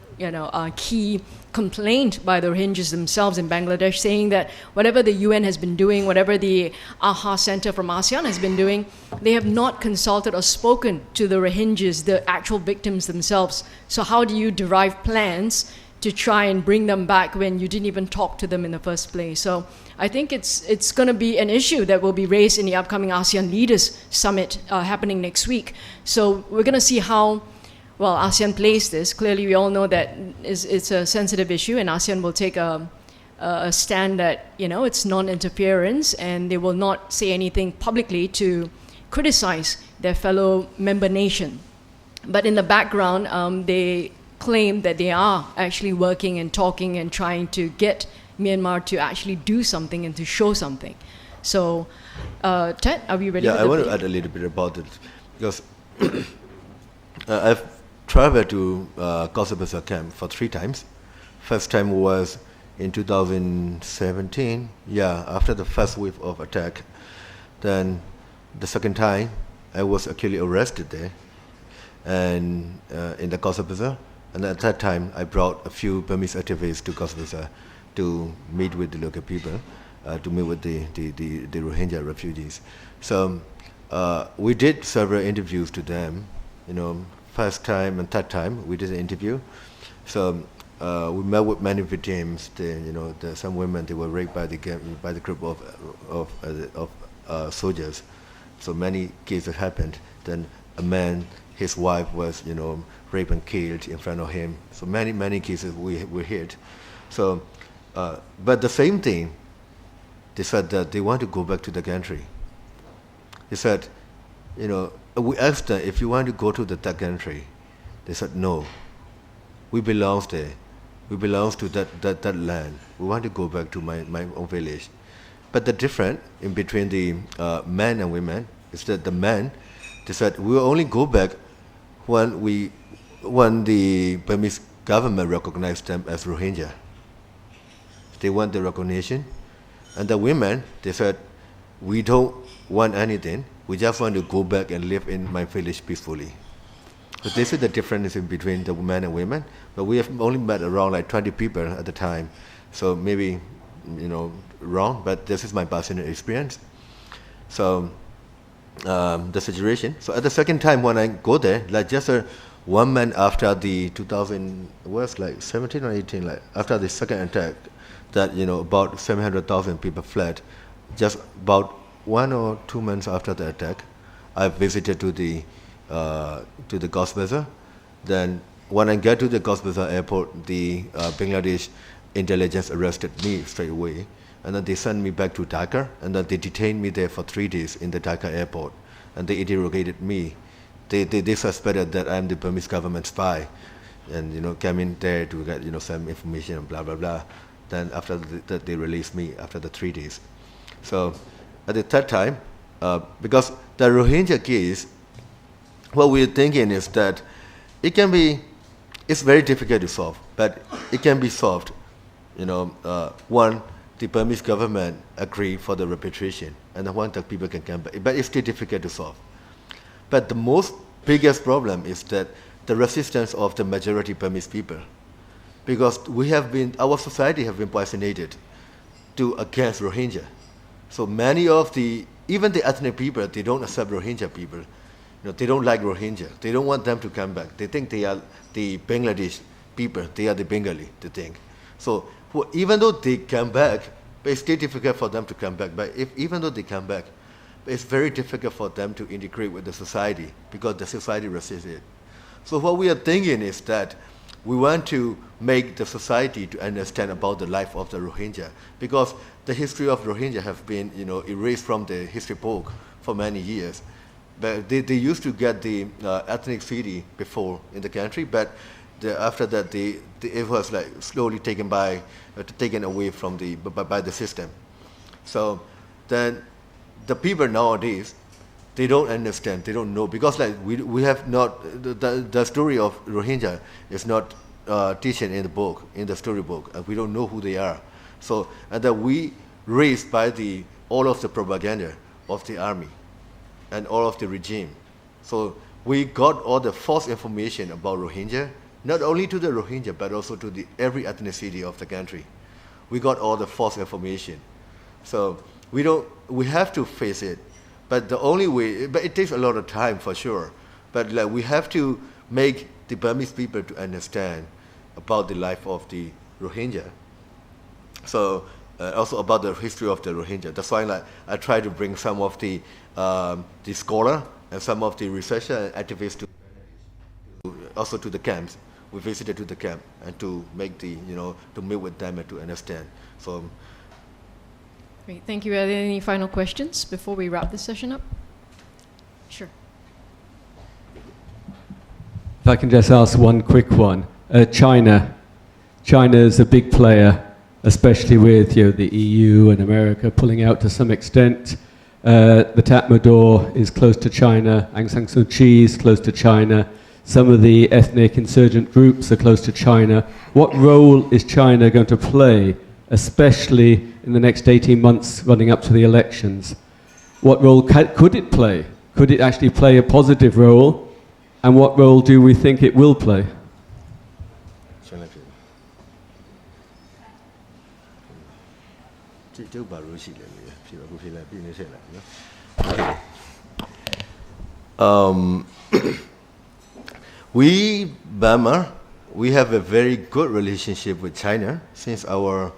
key complaint by the Rohingyas themselves in Bangladesh, saying that whatever the UN has been doing, whatever the AHA Center from ASEAN has been doing, they have not consulted or spoken to the Rohingyas, the actual victims themselves. So how do you derive plans to try and bring them back when you didn't even talk to them in the first place? So I think it's going to be an issue that will be raised in the upcoming ASEAN Leaders Summit happening next week. So we're going to see how ASEAN plays this. Clearly, we all know that it's a sensitive issue, and ASEAN will take a stand that, it's non-interference, and they will not say anything publicly to criticize their fellow member nation. But in the background, they claim that they are actually working and talking and trying to get Myanmar to actually do something and to show something. So, Ted, are we ready? Yeah, I want to add a little bit about it, because I've traveled to Cox's camp for 3 times. First time was in 2017, after the first wave of attack. Then the second time, I was actually arrested there, and in the Cox's. And at that time, I brought a few Burmese activists to Cox's to meet with the local people, to meet with the Rohingya refugees. So we did several interviews to them, first time and third time we did an interview. So we met with many victims. Some women, they were raped by the group of soldiers. So many cases happened. Then a man, his wife was raped and killed in front of him. So many cases we heard. So but the same thing, they said that they want to go back to the country. They said, we asked them, if you want to go to that country, they said no. We belong there. We belong to that land. We want to go back to my own village. But the difference in between the men and women is that the men, they said we will only go back when the Burmese government recognized them as Rohingya. They want the recognition. And the women, they said we don't want anything. We just want to go back and live in my village peacefully. But this is the difference in between the men and women. But we have only met around like 20 people at the time. So maybe, wrong, but this is my personal experience. So the situation. So at the second time when I go there, like just 1 month after the 2000, was like 17 or 18, like after the second attack, that about 700,000 people fled. Just about 1 or 2 months after the attack, I visited to the Cox's Bazar. Then when I get to the Cox's Bazar airport, the Bangladesh intelligence arrested me straight away, and then they sent me back to Dhaka, and then they detained me there for 3 days in the Dhaka airport, and they interrogated me. They suspected that I'm the Burmese government spy, and came in there to get some information and blah blah blah. Then after that they released me after the 3 days. So at the third time, because the Rohingya case, what we're thinking is that it's very difficult to solve, but it can be solved. One, the Burmese government agree for the repatriation, and the one that people can come back, but it's still difficult to solve. But the most biggest problem is that the resistance of the majority Burmese people, because our society have been poisoned against Rohingya. So many of even the ethnic people, they don't accept Rohingya people. They don't like Rohingya. They don't want them to come back. They think they are the Bangladesh people. They are the Bengali, they think. So even though they come back, but it's still difficult for them to come back. But even though they come back, it's very difficult for them to integrate with the society because the society resists it. So what we are thinking is that we want to make the society to understand about the life of the Rohingya, because the history of Rohingya have been erased from the history book for many years. But they used to get the ethnicity before in the country, but after that it was like slowly taken away from by the system. So then the people nowadays, they don't understand, they don't know, because like we have not the story of Rohingya is not teaching in the book, in the storybook, and we don't know who they are. So and that we raised by all of the propaganda of the army and all of the regime. So we got all the false information about Rohingya, not only to the Rohingya but also to every ethnicity of the country. We got all the false information. So we have to face it. But the only way, but it takes a lot of time for sure. But like we have to make the Burmese people to understand about the life of the Rohingya. So also about the history of the Rohingya. That's why I try to bring some of the scholar and some of the researcher and activists also to the camps. We visited to the camp and to make to meet with them and to understand. So. Great, thank you. Are there any final questions before we wrap this session up? Sure. If I can just ask one quick one. China is a big player, especially with the EU and America pulling out to some extent. The Tatmadaw is close to China, Aung San Suu Kyi is close to China, some of the ethnic insurgent groups are close to China. What role is China going to play, especially in the next 18 months running up to the elections? What role could it play? Could it actually play a positive role? And what role do we think it will play? We, Burma, we have a very good relationship with China since our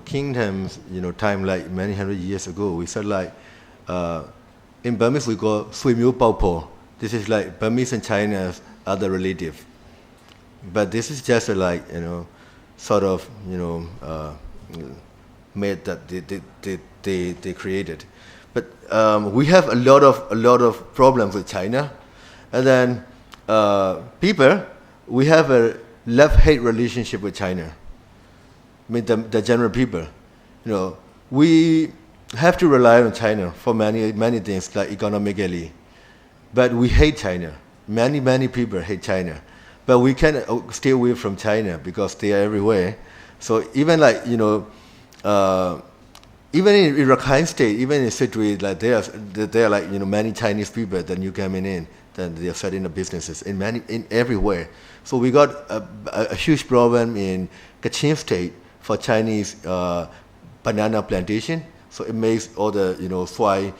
kingdoms, time like many hundred years ago. We said like, in Burmese we call Sui Miu Pao Po. This is like Burmese and China are the relative. But this is just like, sort of, made that they created. But we have a lot of problems with China. And then we have a love-hate relationship with China. I mean, the general people, we have to rely on China for many things, like economically. But we hate China. Many people hate China. But we can't stay away from China because they are everywhere. So even like, even in Rakhine State, even in Sitwe, like there are like many Chinese people that you coming in, then they are setting up businesses in everywhere. So we got a huge problem in Kachin State for Chinese banana plantation. So it makes all the soil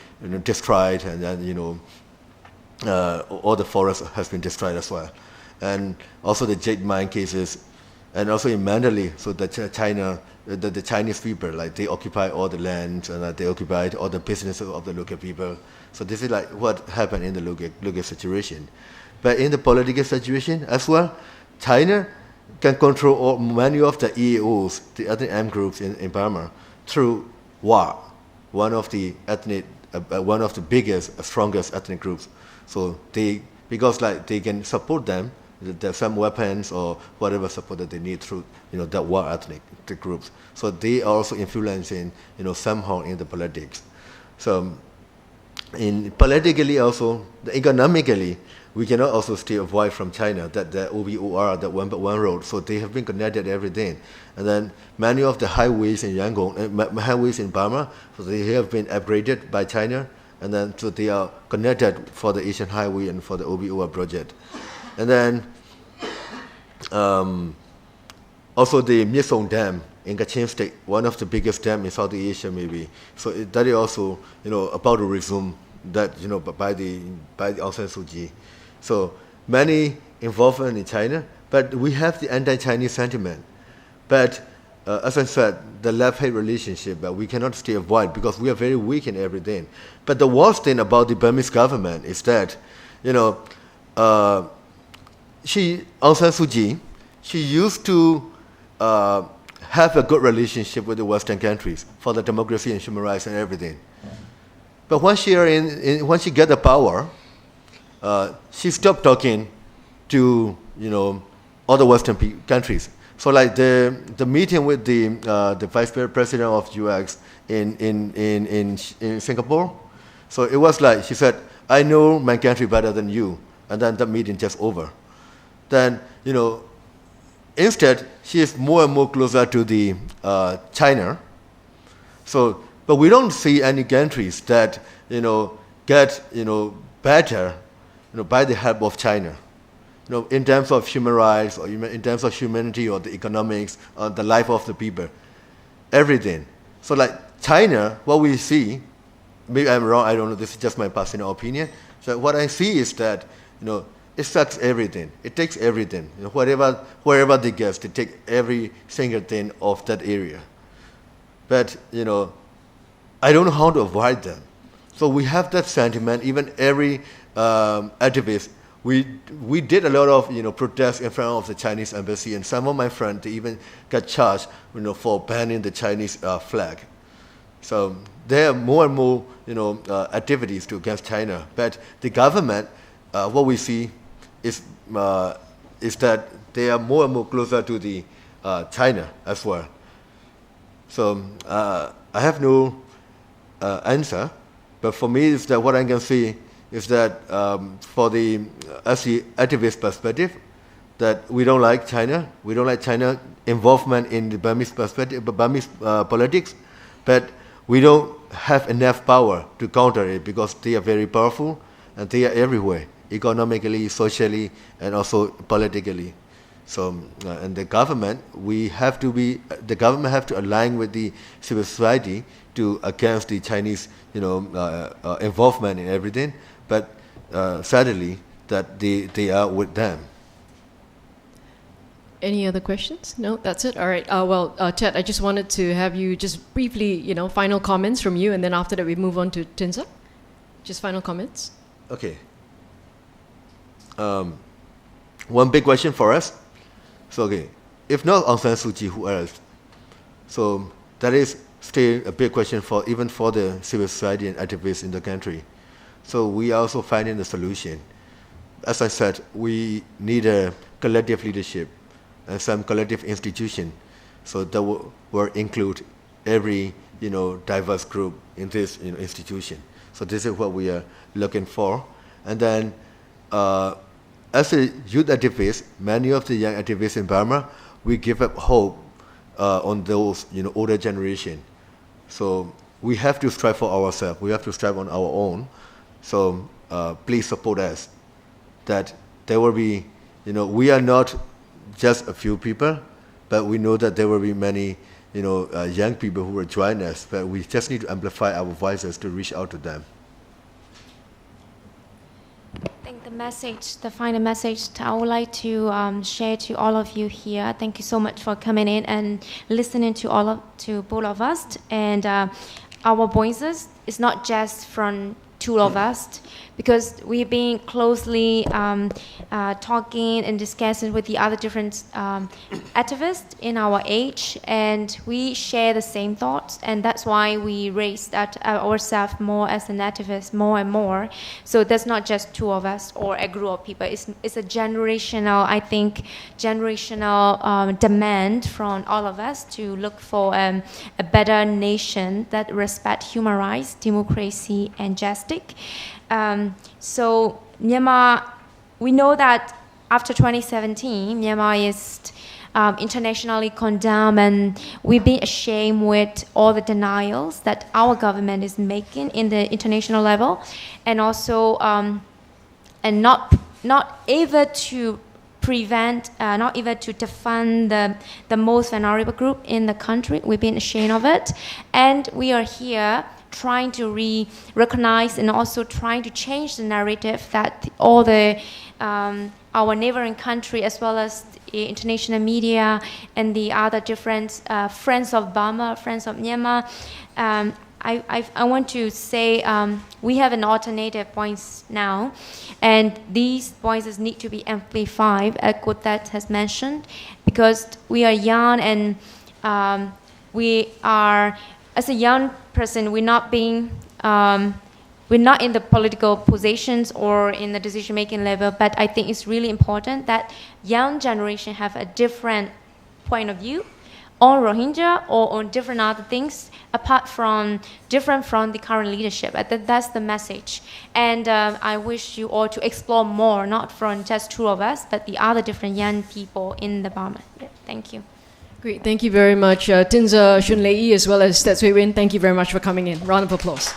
destroyed, and then all the forest has been destroyed as well, and also the jade mine cases, and also in Mandalay. So the Chinese people, like they occupy all the land, and they occupied all the businesses of the local people. So this is like what happened in the local situation. But in the political situation as well, China can control many of the EAOs, the ethnic armed groups in Burma, through war, one of the biggest, strongest ethnic groups. So because like they can support them, there's some weapons or whatever support that they need through that war ethnic groups. So they are also influencing somehow in the politics. So in politically also, economically, we cannot also stay avoid from China, that the OBOR, that one road. So they have been connected everything. And then many of the highways in Yangon, highways in Burma, so they have been upgraded by China. And then so they are connected for the Asian Highway and for the OBOR project. And then also the Myitsone Dam in Kachin State, one of the biggest dams in Southeast Asia maybe. So that is also about to resume that by the Aung San Suu Kyi. So many involvement in China, but we have the anti-Chinese sentiment. But as I said, the love-hate relationship, but we cannot stay avoid because we are very weak in everything. But the worst thing about the Burmese government is that, Aung San Suu Kyi, she used to have a good relationship with the Western countries for the democracy and human rights and everything. But once she get the power, she stopped talking to all the Western countries. So like the meeting with the vice president of UX in Singapore, so it was like she said, "I know my country better than you," and then the meeting just over. Then instead she is more and more closer to the China. So, but we don't see any countries that get better by the help of China. In terms of human rights, or in terms of humanity, or the economics, or the life of the people, everything. So like China, what we see, maybe I'm wrong, I don't know, this is just my personal opinion. So what I see is that, it sucks everything. It takes everything. Wherever they get, they take every single thing of that area. But, I don't know how to avoid them. So we have that sentiment, even every activist. We did a lot of protests in front of the Chinese embassy, and some of my friends they even got charged for banning the Chinese flag. So there are more and more activities against China. But the government, what we see is that they are more and more closer to the China as well. So I have no answer, but for me is that what I can see is that for the as the activist perspective, that we don't like China. We don't like China involvement in the Burmese perspective, Burmese politics, but we don't have enough power to counter it because they are very powerful and they are everywhere, economically, socially, and also politically. So, and the government, the government have to align with the civil society against the Chinese, involvement in everything. But sadly, that they are with them. Any other questions? No, that's it. All right. Thet, I just wanted to have you just briefly, final comments from you, and then after that we move on to Thinzar. Just final comments. Okay. One big question for us. So okay, if not Aung San Suu Kyi, who else? So that is still a big question even for the civil society and activists in the country. So we are also finding the solution. As I said, we need a collective leadership and some collective institution. So that will include every diverse group in this institution. So this is what we are looking for. And then as a youth activist, many of the young activists in Burma, we give up hope on those older generation. So we have to strive for ourselves. We have to strive on our own. So please support us. That there will be, we are not just a few people, but we know that there will be many, young people who will join us. But we just need to amplify our voices to reach out to them. I think the final message I would like to share to all of you here. Thank you so much for coming in and listening to both of us. And our voices is not just from two of us, because we've been closely talking and discussing with the other different activists in our age, and we share the same thoughts, and that's why we raise ourselves more as an activist more and more. So that's not just two of us or a group of people. It's a generational, I think, demand from all of us to look for a better nation that respects human rights, democracy, and justice. So Myanmar, we know that after 2017, Myanmar is internationally condemned, and we've been ashamed with all the denials that our government is making in the international level, and also and not able to prevent, not even to defend the most vulnerable group in the country. We've been ashamed of it, and we are here trying to recognize and also trying to change the narrative that all the our neighboring country, as well as the international media and the other different friends of Burma, friends of Myanmar. I want to say we have an alternative voice now, and these voices need to be amplified, as Thet has mentioned, because we are young, and we are, as a young person, we're not in the political positions or in the decision-making level, but I think it's really important that young generation have a different point of view on Rohingya or on different other things different from the current leadership. I think that's the message. And I wish you all to explore more, not from just two of us, but the other different young people in the Burma. Yeah, thank you. Great, thank you very much, Thinzar Shunlei Yi as well as Thet Win. Thank you very much for coming in. Round of applause.